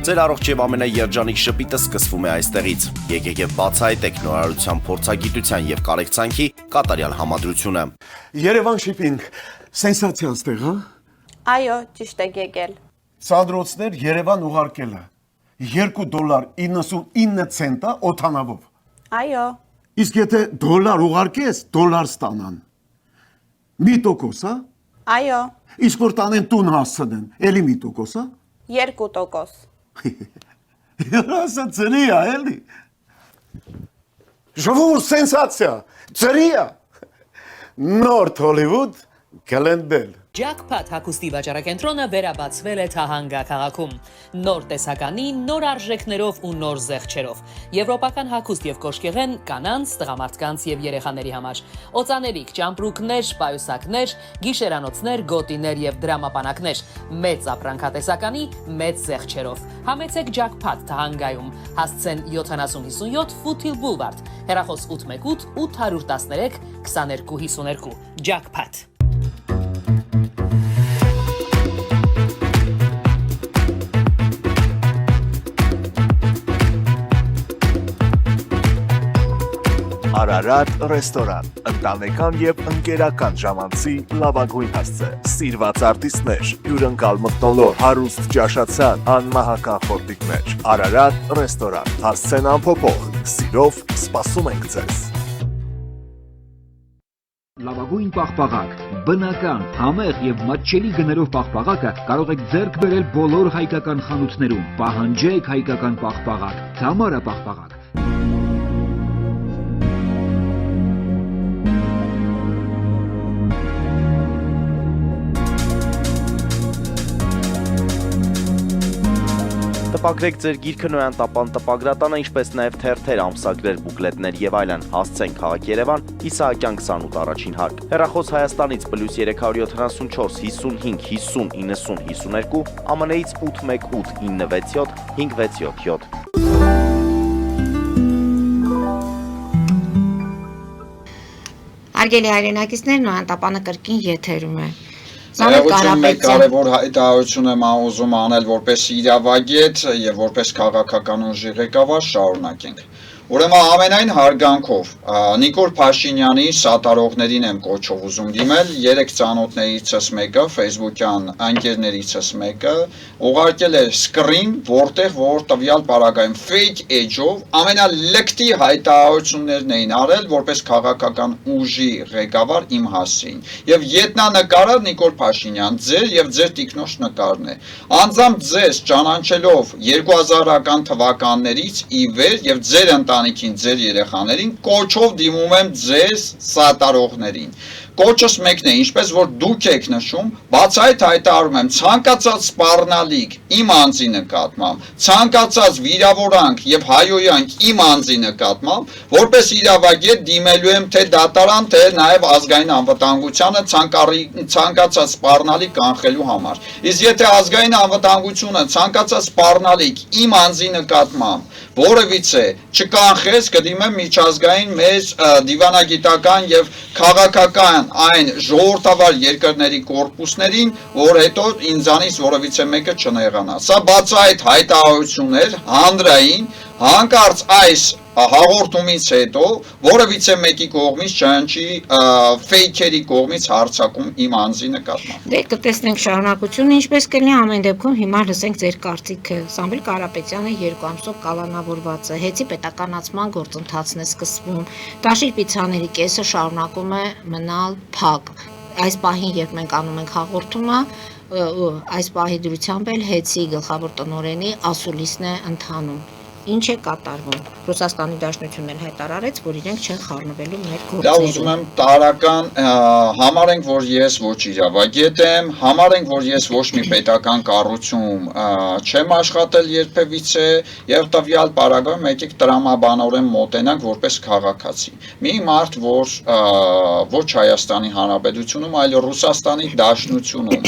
Speaker 3: ձեր առողջ եւ ամենաերջանիկ շպիտը սկսվում է այստեղից։ Եկեք եւ բացահայտեք նորարարության, փորձագիտության եւ կարեկցանքի կատարյալ համադրությունը։
Speaker 4: Երևան Shipping, սենսացիա ստեղ, հա։
Speaker 5: Այո, ճիշտ եք եկել։
Speaker 4: Սանդրոցներ Երևան ուղարկելը $2.99 օթանավով։
Speaker 5: Այո,
Speaker 4: Իսկ եթե դոլար ուղարկես, դոլար ստանան։ 1%, հա։
Speaker 5: այո,
Speaker 4: Իսկ որ տանեն տուն հասցնեն, էլի 1%, հա։
Speaker 5: 2%։
Speaker 4: Ասա ծրի է, էլի։ Ժողովուրդ սենսացիա, ծրի է։ Նոր Հոլիվուդ կլենդել։
Speaker 6: Jackpot հագուստի վաճառակենտրոնը վերաբացվել է Թահանգա քաղաքում։ Նոր տեսականի, նոր արժեքներով ու նոր զեղչերով։ Եվրոպական հագուստ եւ կոշկեղեն կանանց, տղամարդկանց եւ երեխաների համար։ Օծանելիք, ճամպրուկներ, պայուսակներ, գիշերանոցներ, գոտիներ եւ դրամապանակներ։ Մեծ ապրանքատեսականի, մեծ զեղչերով։ Համեցեք Jackpot Թահանգայում։ Հասցեն 7057 Foothill Boulevard։ Հեռախոս 818 813 2252։ Jackpot։
Speaker 7: Արարատ ռեստորան, ընտանեկան եւ ընկերական ժամանցի լավագույն հասցե, սիրված արտիստներ, հյուրընկալ մթնոլորտ, հարուստ ճաշացան, անմահական խորտիկներ, Արարատ ռեստորան, հասցեն անփոփոխ, սիրով սպասում ենք ձեզ։
Speaker 8: Լավագույն պաղպաղակ, բնական, համեղ եւ մատչելի գներով պաղպաղակը կարող եք ձեռք բերել բոլոր հայկական խանութներում, պահանջեք հայկական պաղպաղակ, Թամարա պաղպաղակ։
Speaker 3: Տպագրեք ձեր գիրքը Նոյան տապան տպագրատանը, ինչպես նաև թերթեր, ամսագրեր, բուկլետներ եւ այլն։ Հասցեն քաղաք Երևան, Իսահակյան 28 առաջին հարկ։ Հեռախոս Հայաստանից +374 55 50 90 52, ԱՄՆ-ից 818 967 567։
Speaker 1: Հարգելի հայրենակիցներ, Նոյան տապանը կրկին եթերում է։
Speaker 2: Մեկ կարևոր հայտարարություն եմ ուզում անել որպես իրավագետ եւ որպես քաղաքական ուժի ղեկավար շարունակենք։ Ուրեմն ամենայն հարգանքով Նիկոլ Փաշինյանի սատարողներին եմ կոչով ուզում դիմել, 3 ծանոթներիցս մեկը, Facebook-յան ընկերներիցս մեկը ուղարկել է սկրին, որտեղ որ տվյալ պարագայում fake edge-ով ամենալկտի հայտարարություններն էին արել որպես քաղաքական ուժի ղեկավար իմ հասցեին։ Եվ ետնանկարը Նիկոլ Փաշինյան ձեր եւ ձեր տիկնոջ նկարն է։ Անձամբ ձեզ ճանաչելով 2000-ական թվականներից ի վեր եւ ձեր ընտանիքին, ձեր երեխաներին կոչով դիմում եմ ձեզ սատարողներին։ Կոչս մեկն է, ինչպես որ դուք եք նշում, բացահայտ հայտարարում եմ ցանկացած սպառնալիք իմ անձի նկատմամբ, ցանկացած վիրավորանք եւ հայոյանք իմ անձի նկատմամբ, որպես իրավագետ դիմելու եմ թե դատարան, թե նաեւ ազգային անվտանգությանը ցանկացած սպառնալիք կանխելու համար։ Իսկ եթե ազգային անվտանգությունը ցանկացած սպառնալիք իմ անձի նկատմամբ որևիցե չկանխես, կդիմեմ միջազգային մեծ դիվանագիտական եւ քաղաքական այն ժողովրդավար երկրների կորպուսներին, որ հետո ինձանից որևիցե մեկը չնեղանա։ Սա բացահայտ հայտարարություններ հանրային, հանկարծ այս հաղորդումից հետո որևիցե մեկի կողմից չհնչի ֆեյքերի կողմից հարձակում իմ անձի նկատմամբ։
Speaker 1: Դե կտեսնենք շարունակությունը ինչպես կլինի ամեն դեպքում հիմա լսենք ձեր կարծիքը։ Սամվել Կարապետյանը 2 ամսով կալանավորված է, հեծի պետականացման գործընթացն է սկսվում։ Տաշիր Պիցաների կեսը շարունակում է մնալ փակ։ Այս պահին, երբ մենք անում ենք հաղորդումը, այս պահի դրությամբ էլ հեծի գլխավոր տնօրենի ասուլիսն է ընթանում։ Ինչ է կատարվում։ Ռուսաստանի Դաշնությունն էլ հայտարարեց, որ իրենք չեն խառնվելու մեր գործերում։
Speaker 2: Դա ուզում եմ տարական համարենք, որ ես ոչ իրավագետ եմ, համարենք, որ ես ոչ մի պետական կառույցում չեմ աշխատել երբևիցե, եւ տվյալ պարագայում եկեք տրամաբանորեն մոտենանք որպես քաղաքացի։ Մի մարդ, որ ոչ Հայաստանի Հանրապետությունում, այլ Ռուսաստանի Դաշնությունում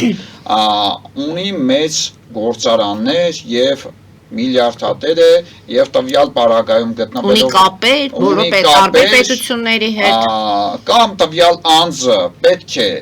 Speaker 2: ունի մեծ գործարաններ եւ միլիարդատեր է եւ տվյալ պարագայում գտնվելով
Speaker 1: ունի կապեր որը տարբեր պետությունների հետ
Speaker 2: կամ տվյալ անձը պետք է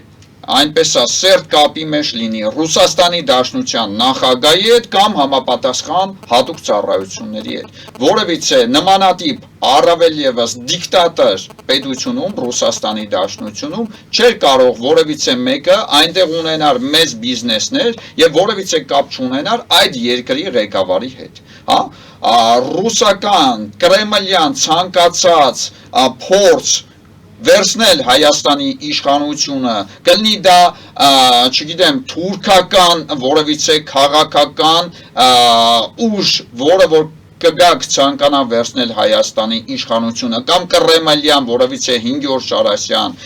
Speaker 2: այնպես սերտ կապի մեջ լինի Ռուսաստանի Դաշնության նախագահի հետ կամ համապատասխան հատուկ ծառայությունների հետ, որևիցե նմանատիպ առավել եւս դիկտատոր պետությունում Ռուսաստանի Դաշնությունում չէր կարող որևիցե մեկը այնտեղ ունենալ մեծ բիզնեսներ եւ որևիցե կապ չունենալ այդ երկրի ղեկավարի հետ, հա ռուսական կրեմլյան ցանկացած փորձ վերցնել Հայաստանի իշխանությունը կլինի դա չգիտեմ թուրքական որևիցե քաղաքական ուժ որը որ կգաք ցանկանա վերցնել Հայաստանի իշխանությունը կամ կրեմլյան որևիցե 5-րդ Շարասյան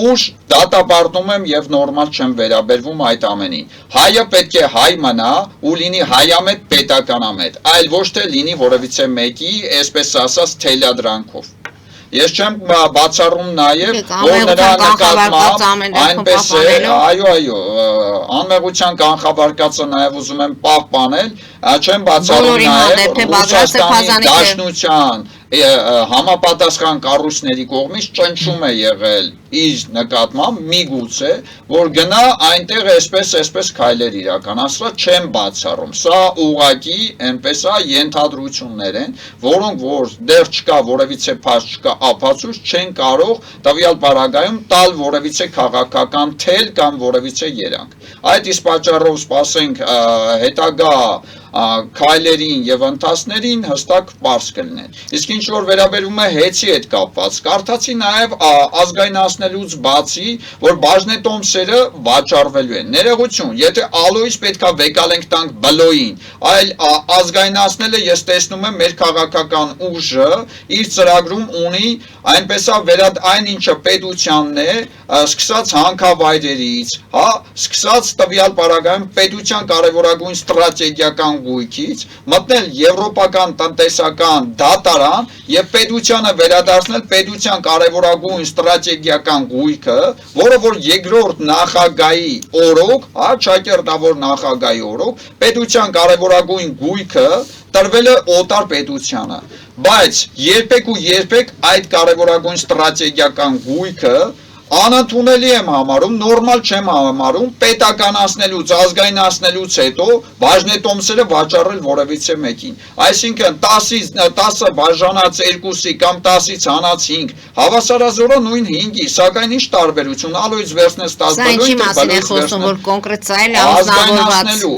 Speaker 2: ուժ դատապարտում եմ եւ նորմալ չեմ վերաբերվում այդ ամենին հայը պետք է հայ մնա ու լինի հայամետ պետականամետ այլ ոչ թե լինի որևիցե մեկի այսպես ասած թելադրանքով Ես չեմ բացառում նաև, որ նրա նկատմամբ այնպես է, այո, անմեղության կանխավարկածը նաև ուզում եմ պահպանել, չեմ բացառում նաև Ռուսաստանի Դաշնության համապատասխան կառույցների կողմից ճնշում է եղել իր նկատմամբ միգուցե որ գնա այնտեղ այսպես քայլեր իրականացրած չեմ բացառում սա ուղղակի այնպես է ենթադրություններ են որոնք որ դեռ չկա որևիցե փաստ չկա ապացույց չեն կարող տվյալ պարագայում տալ որևիցե քաղաքական թել կամ որևիցե երանգ այդ իսկ պատճառով սպասենք հետագա քայլերին եւ ընթացներին հստակ պարզ կլինեն։ Իսկ ինչ որ վերաբերում է հեծի հետ կապված, կարդացի նաեւ ազգայնացնելուց բացի, որ բաժնետոմսերը վաճառվելու են։ Ներողություն, եթե ալոյից պետքա վեկալենք տանք բլոյին, այլ ազգայնացնելը ես տեսնում եմ մեր քաղաքական ուժը իր ծրագրում ունի այնպեսա այն ինչը պետությանն է, սկսած հանքավայրերից, հա, սկսած տվյալ պարագայում պետության կարևորագույն ստրատեգիական գույքից մտնել եվրոպական տնտեսական դատարան եւ պետությանը վերադարձնել պետության կարևորագույն ստրատեգիական գույքը, որը որ երկրորդ նախագահի օրոք, հա, ճակերտավոր նախագահի օրոք, պետության կարևորագույն գույքը տրվել է օտար պետությանը, բայց երբեք ու երբեք այդ կարևորագույն ստրատեգիական գույքը անընդունելի եմ համարում, նորմալ չեմ համարում պետականացնելուց, ազգայնացնելուց հետո բաժնետոմսերը վաճառել որևիցե մեկին։ Այսինքն 10-ը բաժանած 2-ի կամ 10-ից հանած 5, հավասարազորը նույն 5-ի, սակայն ինչ տարբերություն, ալոյից վերցնես 10
Speaker 1: Սա ինչի մասին է խոսում, որ կոնկրետ սա էլ
Speaker 2: ազգայնացնելու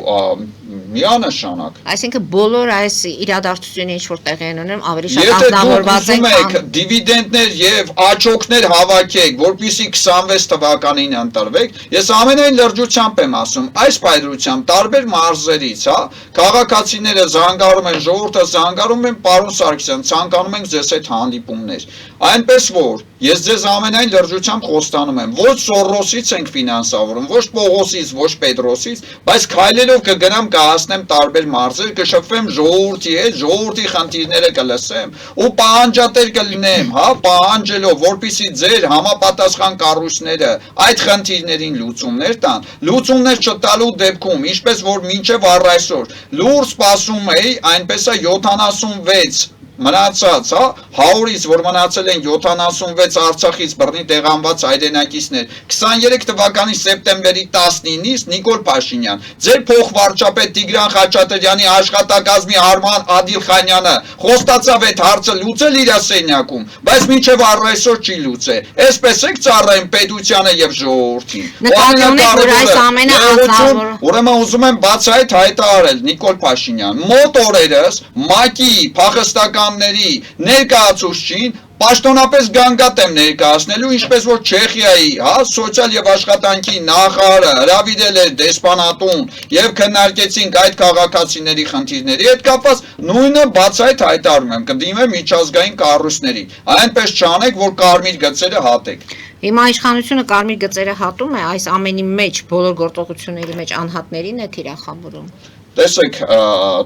Speaker 2: միանշանակ։
Speaker 1: Այսինքն բոլոր այս իրադարձությունները ինչ որ տեղի են ունենում, ավելի շատ
Speaker 2: Եթե դուք
Speaker 1: ախնավորված
Speaker 2: ուզում
Speaker 1: են
Speaker 2: եք դիվիդենդներ եւ աճոկներ հավաքեք, որպեսզի 26 թվականին ընտրվեք, ես ամենայն լրջությամբ եմ ասում, այս պայծրությամբ տարբեր մարզերից, հա, քաղաքացիները զանգարում են, ժողովուրդը զանգարում են, պարոն Սարգսյան, ցանկանում ենք ձեզ հետ հանդիպումներ։ Այնպես որ ես ձեզ ամենայն լրջությամբ խոստանում եմ, ոչ Սորոսից ենք ֆինանսավորում, ոչ Պողոսից, ոչ Պետրոսից, բայց քայլելով կգնամ կհասնեմ տարբեր մարզեր, կշփվեմ ժողովրդի հետ, ժողովրդի խնդիրները կլսեմ ու պահանջատեր կլինեմ, հա, պահանջելով, որպեսզի ձեր համապատասխան կառույցները այդ խնդիրներին լուծումներ տան, լուծումներ չտալու դեպքում, ինչպես որ մինչև առ այսօր լուրջ սպասում էի, այնպես է 76 մնացած, հա, 100-ից որ մնացել են 76 Արցախից բռնի տեղանված հայրենակիցներ, 23 թվականի սեպտեմբերի 19-ից Նիկոլ Փաշինյան, ձեր փոխվարչապետ Տիգրան Խաչատրյանի աշխատակազմի Արման Ադիլխանյանը խոստացավ այդ հարցը լուծել իր սենյակում, բայց մինչև առ այսօր չի լուծել։ Այսպես եք ծառայում պետությանը եւ ժողովրդին։
Speaker 1: Նկատի ունեք, որ այս ամենը անձնավոր։
Speaker 2: Ուրեմն ուզում եմ բացահայտ հայտարարել Նիկոլ Փաշինյան, մոտ օրերս ՄԱԿ-ի փախստականների ներկայացուցչին պաշտոնապես գանգատ եմ ներկայացնելու, ինչպես որ Չեխիայի, հա, սոցիալ եւ աշխատանքի նախարարը հրավիրել էր դեսպանատուն եւ քննարկեցինք այդ քաղաքացիների խնդիրների հետ կապված, նույնը բացահայտ հայտարարում եմ, կդիմեմ միջազգային կառույցների։ Այնպես չանեք, որ կարմիր գծերը հատեք։
Speaker 1: Հիմա իշխանությունը կարմիր գծերը հատում է, այս ամենի մեջ բոլոր գործողությունների մեջ անհատներին է թիրախավորում։
Speaker 2: Տեսեք,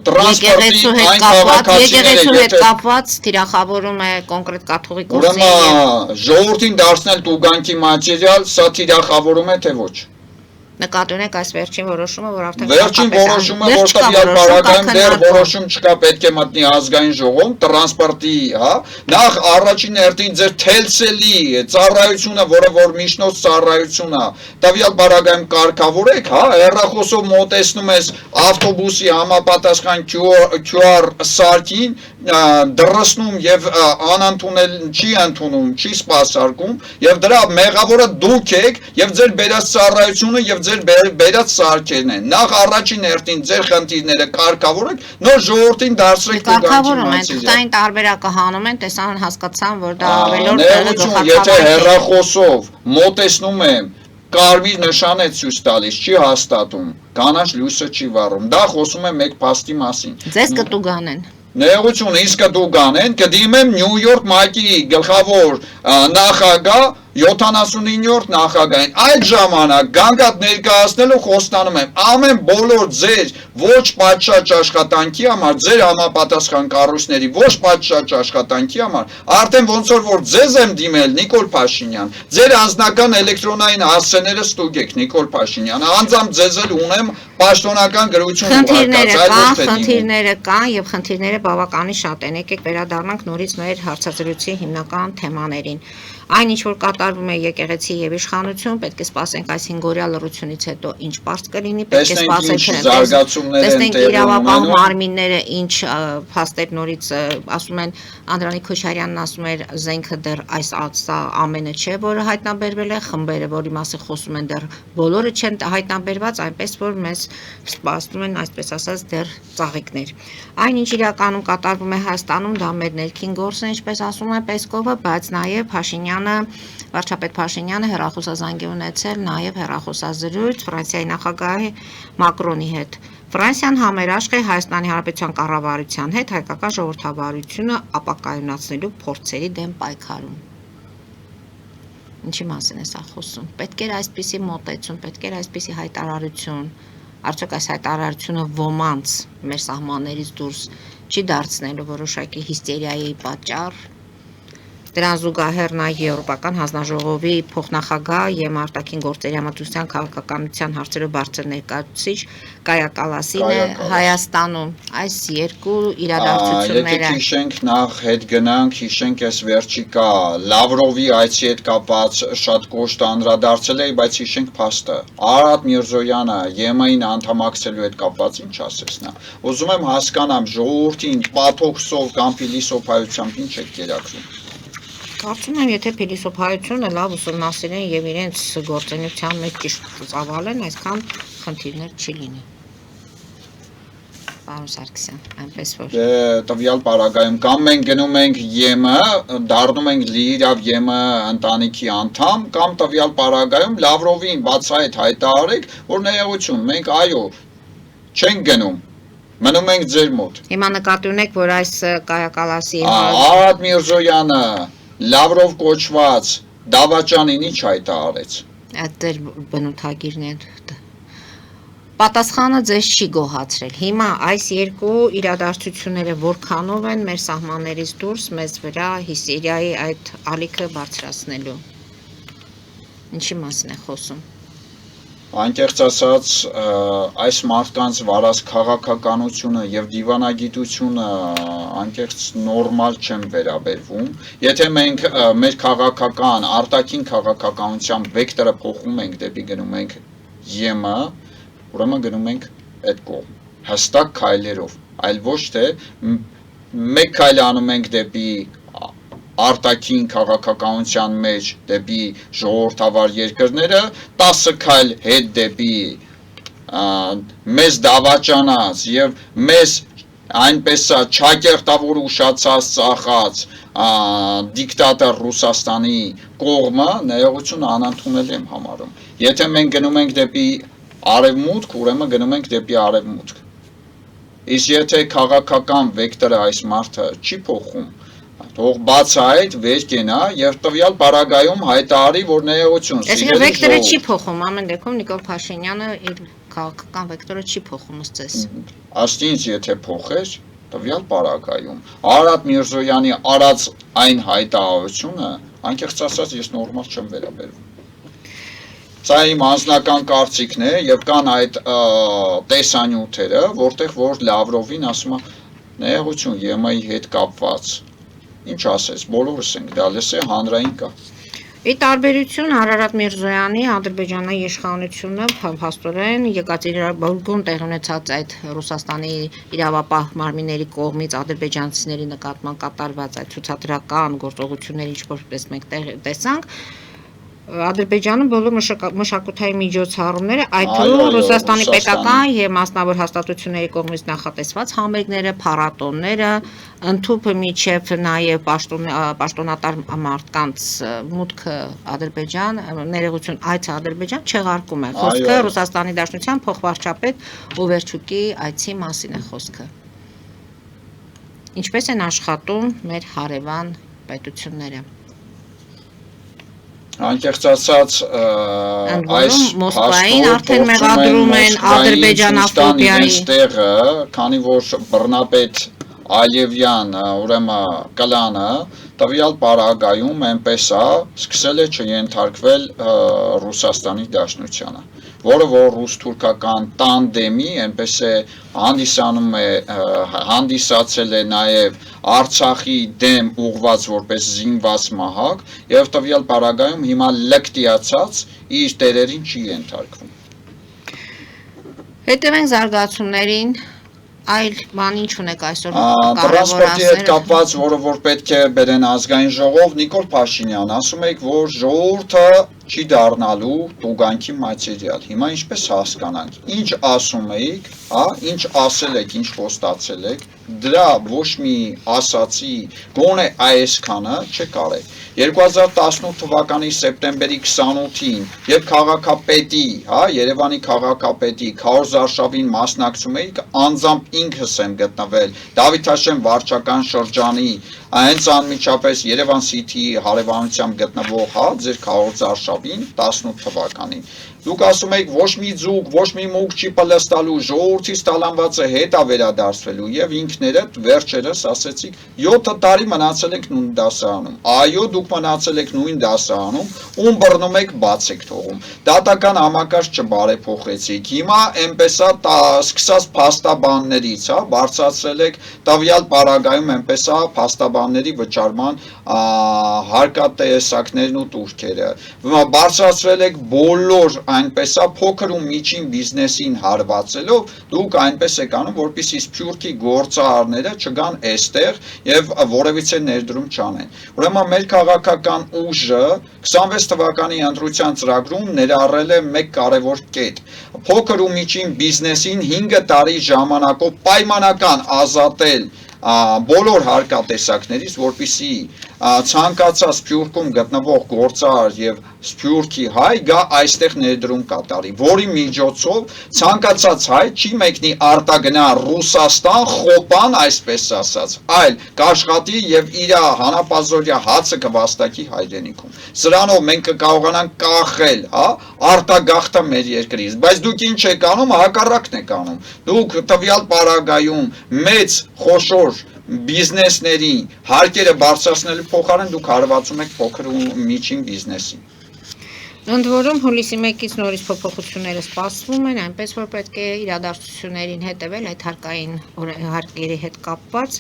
Speaker 2: տրանսպորտի այն
Speaker 1: եկեղեցու հետ կապված թիրախավորում է կոնկրետ կաթողիկոսի։
Speaker 2: Ուրեմն ժողովրդին դարձնել տուգանքի մատերիալ, սա թիրախավորում է թե ոչ։
Speaker 1: Նկատի ունեք այս վերջին որոշումը, որ արդեն
Speaker 2: Վերջին որոշումը, որտեղ պարագայում դեռ որոշում չկա, պետք է մտնի ազգային ժողովում, տրանսպորտի, հա, նախ առաջին հերթին ձեր թելսելի ծառայությունը, որը որ միջնորդ ծառայություն է, տվյալ պարագայում կարգավորեք, հա, հեռախոսով մոտեցնում ես ավտոբուսի համապատասխան QR սարքին, դրսնում եւ անընդունել չի ընդունում, չի սպասարկում եւ դրա մեղավորը դուք եք եւ ձեր բերած ծառայությունը եւ ձեր բերած սարքերն են։ Նախ առաջին հերթին ձեր խնդիրները կարգավորեք, նոր ժողովրդին դարձրեք
Speaker 1: կարգավորում են, տային տարբերակը հանում են, տեսան հասկացան, որ դա ավելորդ
Speaker 2: տեղը եթե հեռախոսով մոտեցնում եմ կարմիր նշան է ցույց տալիս, չի հաստատում, կանաչ լույսը չի վառում, դա խոսում է մեկ փաստի մասին։
Speaker 1: Ձեզ կտուգանեն։
Speaker 2: Ներողություն, իսկ կդուգանեն, կդիմեմ Նյու Յորք ՄԱԿ-ի գլխավոր նախագահ 79-րդ նախագահին, այդ ժամանակ գանգատ ներկայացնելու խոստանում եմ ամեն բոլոր ձեր ոչ պատշաճ աշխատանքի համար, ձեր համապատասխան կառույցների ոչ պատշաճ աշխատանքի համար, արդեն ոնց որ ձեզ եմ դիմել Նիկոլ Փաշինյան, ձեր անձնական էլեկտրոնային հասցեները ստուգեք Նիկոլ Փաշինյան, անձամբ ձեզ էլ ունեմ պաշտոնական գրություն
Speaker 1: խնդիրները կան եւ խնդիրները բավականին շատ են, եկեք վերադառնանք նորից մեր հարցազրույցի հիմնական թեմաներին։ Այն ինչ որ կատարվում է եկեղեցի եւ իշխանություն, պետք է սպասենք այս 5-օրյա լռությունից հետո ինչ պարզ կլինի, պետք է սպասենք տեսնենք իրավապահ մարմինները ինչ փաստեր նորից ասում են Անդրանիկ Քոչարյանն ասում էր զենքը դեռ այս ամենը չէ, որը հայտնաբերվել է, խմբերը, որի մասին խոսում են դեռ բոլորը չեն հայտնաբերված, այնպես որ մեզ սպասում են այսպես ասած դեռ ծաղիկներ։ Այն ինչ իրականում կատարվում է Հայաստանում, դա մեր ներքին գործն է, ինչպես ասում է Պեսկովը, բայց նաեւ Փաշինյանը, վարչապետ Փաշինյանը հեռախոսազանգ է ունեցել նաև հեռախոսազրույց Ֆրանսիայի նախագահ Մակրոնի հետ։ Ֆրանսիան համերաշխ է Հայաստանի Հանրապետության կառավարության հետ հայկական ժողովրդավարությունը ապակայունացնելու փորձերի դեմ պայքարում։ Ինչի մասին է սա խոսում։ Պետք էր այսպիսի մոտեցում, պետք էր այսպիսի հայտարարություն։ Արդյոք այս հայտարարությունը ոմանց մեր սահմաններից դուրս չի դարձնելու որոշակի հիստերիայի պատճառ։ Դրան զուգահեռ նա Եվրոպական հանձնաժողովի փոխնախագահ եւ արտաքին գործերի համատության քաղաքականության հարցերով բարձր ներկայացուցիչ Կայա Կալասին է Հայաստանում։ Այս երկու իրադարձությունները
Speaker 2: Եթե հիշենք նախ հետ գնանք, հիշենք այս վերջիկա Լավրովի այցի հետ կապված շատ կոշտ անդրադարձել էի, բայց հիշենք փաստը։ Արարատ Միրզոյանը ԵՄ-ին անդամակցելու հետ կապված ինչ ասես նա։ Ուզում եմ հասկանամ ժողովրդին պաթոքսով կամ փիլիսոփայությամբ ինչ է կերակրում։
Speaker 1: Կարծում եմ, եթե փիլիսոփայությունը լավ ուսումնասիրեն եւ իրենց գործունեության մեջ ճիշտ ծավալեն, այսքան խնդիրներ չի լինի։ Պարոն Սարգսյան, այնպես որ
Speaker 2: Տվյալ պարագայում կամ մենք գնում ենք ԵՄ, դառնում ենք լիիրավ ԵՄ ընտանիքի անդամ, կամ տվյալ պարագայում Լավրովին բացահայտ հայտարարեք, որ ներողություն, մենք այո, չենք գնում, մնում ենք ձեր մոտ։
Speaker 1: Հիմա նկատի ունեք, որ այս Կայա Կալասի
Speaker 2: Արարատ Միրզոյանը Լավրով կոչված դավաճանին ինչ հայտարարեց։
Speaker 1: Այդտեղ բնութագիրն է։ Պատասխանը ձեզ չի գոհացրել։ Հիմա այս երկու իրադարձությունները որքանով են մեր սահմաններից դուրս մեզ վրա հիսերիայի այդ ալիքը բարձրացնելու։ Ինչի մասին է խոսում։
Speaker 2: Անկեղծ ասած, այս մարդկանց վարած քաղաքականությունը եւ դիվանագիտությունը անկեղծ նորմալ չեն վերաբերվում։ Եթե մենք մեր քաղաքական, արտաքին քաղաքականության վեկտորը փոխում ենք դեպի գնում ենք ԵՄ, ուրեմն գնում ենք այդ կողմ, հստակ քայլերով, այլ ոչ թե մեկ քայլ անում ենք դեպի արտաքին քաղաքականության մեջ դեպի ժողովրդավար երկրները 10 քայլ հետ դեպի մեզ դավաճանած եւ մեզ այնպես չակերտավոր ուշացած ծախած դիկտատոր Ռուսաստանի կողմը ներողություն անընդունել եմ համարում։ Եթե մենք գնում ենք դեպի արևմուտք, ուրեմն գնում ենք դեպի արևմուտք։ Իսկ եթե քաղաքական վեկտորը այս մարդը չի փոխում, թող բացահայտ վեր կենա եւ տվյալ պարագայում հայտարարի, որ ներողություն,
Speaker 1: Այսինքն վեկտորը չի փոխում, ամեն դեպքում Նիկոլ Փաշինյանը իր քաղաքական վեկտորը չի փոխում ըստ ձեզ։
Speaker 2: Ըստ ինձ եթե փոխեր, տվյալ պարագայում Արարատ Միրզոյանի արած այն հայտարարությունը, անկեղծ ասած ես նորմալ չեմ վերաբերվում։ Սա իմ անձնական կարծիքն է եւ կան այդ տեսանյութերը, որտեղ որ Լավրովին ասում է ներողություն ԵՄ-ի հետ կապված։ Ինչ ասես, բոլորս ենք դալես է հանրային կա։
Speaker 1: Ի տարբերություն Արարատ Միրզոյանի Ադրբեջանի իշխանությունը փաստորեն Եկատերինբուրգում տեղ ունեցած այդ Ռուսաստանի իրավապահ մարմինների կողմից ադրբեջանցիների նկատմամբ կատարված այդ ցուցադրական գործողությունները, ինչպես մենք տեսանք, Ադրբեջանը բոլոր մշակութային միջոցառումները, այդ թվում Ռուսաստանի պետական եւ մասնավոր հաստատությունների կողմից նախատեսված համերգները, փառատոները, ընդհանուր միջև նաեւ պաշտոնատար մարդկանց մուտքը Ադրբեջան, ներողություն, այցը Ադրբեջան չեղարկում է։ Խոսքը Ռուսաստանի Դաշնության փոխվարչապետ Օվերչուկի այցի մասին է խոսքը։ Ինչպես են աշխատում մեր հարևան պետությունները։
Speaker 2: Անկեղծ ասած այս
Speaker 1: Մոսկվային արդեն մեղադրում են ադրբեջանաֆոբիայի
Speaker 2: տեղը, քանի որ բռնապետ Ալիևյան, ուրեմն կլանը տվյալ պարագայում այնպես է սկսել է չենթարկվել Ռուսաստանի Դաշնությանը, որը որ ռուս-թուրքական տանդեմի այնպես է հանդիսացել է նաև Արցախի դեմ ուղված որպես զինված մահակ եւ տվյալ պարագայում հիմա լկտիացած իր տերերին չի ենթարկվում։
Speaker 1: Հետևենք զարգացումներին, այլ բան ինչ ունեք այսօր
Speaker 2: Տրանսպորտի հետ կապված, որը որ պետք է բերեն ազգային ժողով, Նիկոլ Փաշինյան, ասում եք, որ ժողովուրդը չի դառնալու տուգանքի մատերիալ։ Հիմա ինչպես հասկանանք, ինչ ասում եք, ինչ ասել եք, ինչ խոստացել եք, դրա ոչ մի ասացի գոնե այսքանը չկարեք։ 2018 թվականի սեպտեմբերի 28-ին, երբ քաղաքապետի, Երևանի քաղաքապետի Քարոզ Արշավին մասնակցում էի, անձամբ ինքս եմ գտնվել Դավիթաշեն վարչական շրջանի հենց անմիջապես Երևան City-ի հարևանությամբ գտնվող ձեր Քարոզ Արշավին 18 թվականին։ Դուք ասում եք ոչ մի ձուկ, ոչ մի մուկ չի պլստալու, ժողովրդից տալանվածը հետ է վերադարձվելու եւ ինքներդ վերջերս ասեցիք 7 տարի մնացել եք նույն դասարանում։ Այո, դուք մնացել եք նույն դասարանում, ում բռնում եք բաց եք թողում։ Դատական համակարգ չբարեփոխեցիք։ Հիմա այնպես է սկսած փաստաբաններից, բարձրացրել եք տվյալ պարագայում այնպես է փաստաբանների վճարման հարկատեսակներն ու տուրքերը։ Բարձրացրել եք բոլոր այնպես է փոքր ու միջին բիզնեսին հարվածելով, դուք այնպես եք անում, որպեսզի սփյուռքի գործարարները չգան այստեղ եւ որևիցե ներդրում չանեն։ Ուրեմն մեր քաղաքական ուժը 26 թվականի ընտրության ծրագրում ներառել է մեկ կարևոր կետ։ Փոքր ու միջին բիզնեսին 5 տարի ժամանակով պայմանական ազատել բոլոր հարկատեսակներից, որպեսզի ցանկացած Սփյուռքում գտնվող գործարար եւ Սփյուռքի հայ գա այստեղ ներդրում կատարի, որի միջոցով ցանկացած հայ չի մեկնի արտագնա Ռուսաստան, խոպան, այսպես ասած, այլ կաշխատի եւ իր հանապազորյա հացը կվաստակի հայրենիքում։ Սրանով մենք կկարողանանք կախել, արտագաղթը մեր երկրից, բայց դուք ինչ եք անում, հակառակն եք անում։ Դուք տվյալ պարագայում մեծ խոշոր բիզնեսների հարկերը բարձրացնելու փոխարեն դուք հարվածում եք փոքր ու միջին բիզնեսին։
Speaker 1: Ընդ որում հուլիսի 1-ից նորից փոփոխությունները սպասվում են, այնպես որ պետք է իրադարձություններին հետևել այդ հարկերի հետ կապված,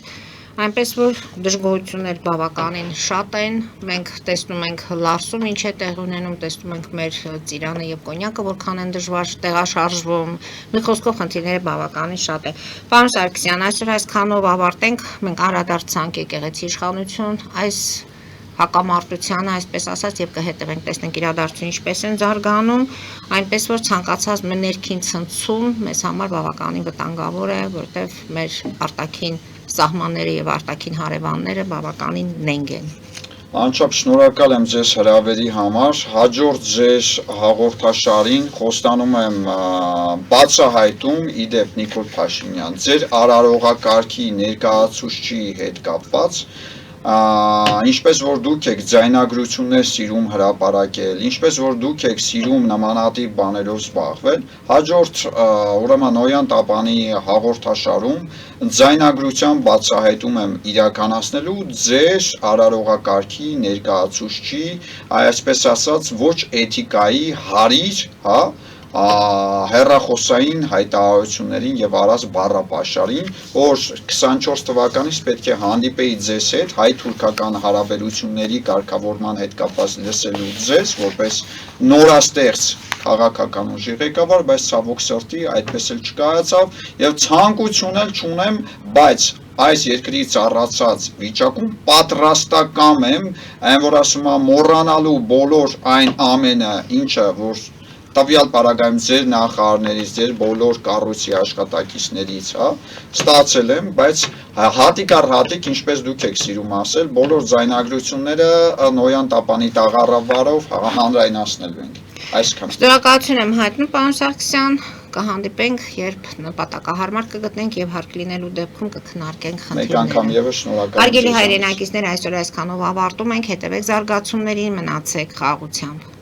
Speaker 1: այնպես որ դժգոհություններ բավականին շատ են, մենք տեսնում ենք Լարսում ինչ է տեղ ունենում, տեսնում ենք մեր ծիրանը եւ կոնյակը որքան են դժվար տեղաշարժվում, մի խոսքով խնդիրները բավականին շատ են։ Պարոն Սարգսյան, այսօր այսքանով ավարտենք, մենք անդրադարձանք եկեղեցի իշխանություն, այս հակամարտությանը, այսպես ասած, եւ կհետևենք, տեսնենք իրադարձությունները ինչպես են զարգանում, այնպես որ ցանկացած ներքին ցնցում մեզ համար բավականին վտանգավոր է, որտեղ մեր արտաքին սահմանները եւ արտաքին հարևանները բավականին նենգ են։
Speaker 2: Անչափ շնորհակալ եմ ձեզ հրավերի համար, հաջորդ ձեր հաղորդաշարին խոստանում եմ բացահայտում իդեպ Նիկոլ Փաշինյան, ձեր արարողակարգի ներկայացուցչի հետ կապված, ինչպես որ դուք եք ձայնագրություններ սիրում հրապարակել, ինչպես որ դուք եք սիրում նմանատիպ բաներով զբաղվել, հաջորդ ուրեմն Նոյան Տապանի հաղորդաշարում ձայնագրության բացահայտում եմ իրականացնելու ձեր արարողակարգի ներկայացուցչի, այսպես ասած, ոչ էթիկայի հարիր, հեռախոսային հայտարարություններին եւ առած բառապաշարին, որ 24 թվականից պետք է հանդիպեի ձեզ հետ հայ-թուրքական հարաբերությունների կարգավորման հետ կապված լսելու ձեզ, որպես նորաստեղծ քաղաքական ուժի ղեկավար, բայց ցավոք սրտի այդպես էլ չկայացավ եւ ցանկություն էլ չունեմ, բայց այս երկրի ծառացած վիճակում պատրաստակամ եմ, այն որ ասում եմ մոռանալու բոլոր այն ամենը, ինչը որ տվյալ պարագայում ձեր նախարարներից, ձեր բոլոր կառույցի աշխատակիցներից, ստացել եմ, բայց հատիկ առ հատիկ, ինչպես դուք եք սիրում ասել, բոլոր ձայնագրությունները Նոյան Տապանի տաղառավարով հանրայնացնելու ենք։ Այսքան։
Speaker 1: Շնորհակալություն եմ հայտնում, պարոն Սարգսյան, կհանդիպենք, երբ նպատակահարմար կգտնենք եւ հարկ լինելու դեպքում կքննարկենք խնդիրները։
Speaker 2: Մեկ անգամ եւս շնորհակալություն։
Speaker 1: Հարգելի հայրենակիցներ, այսօր այսքանով ավարտում ենք, հետևեք զարգացումներին, մնացեք խաղաղությամբ։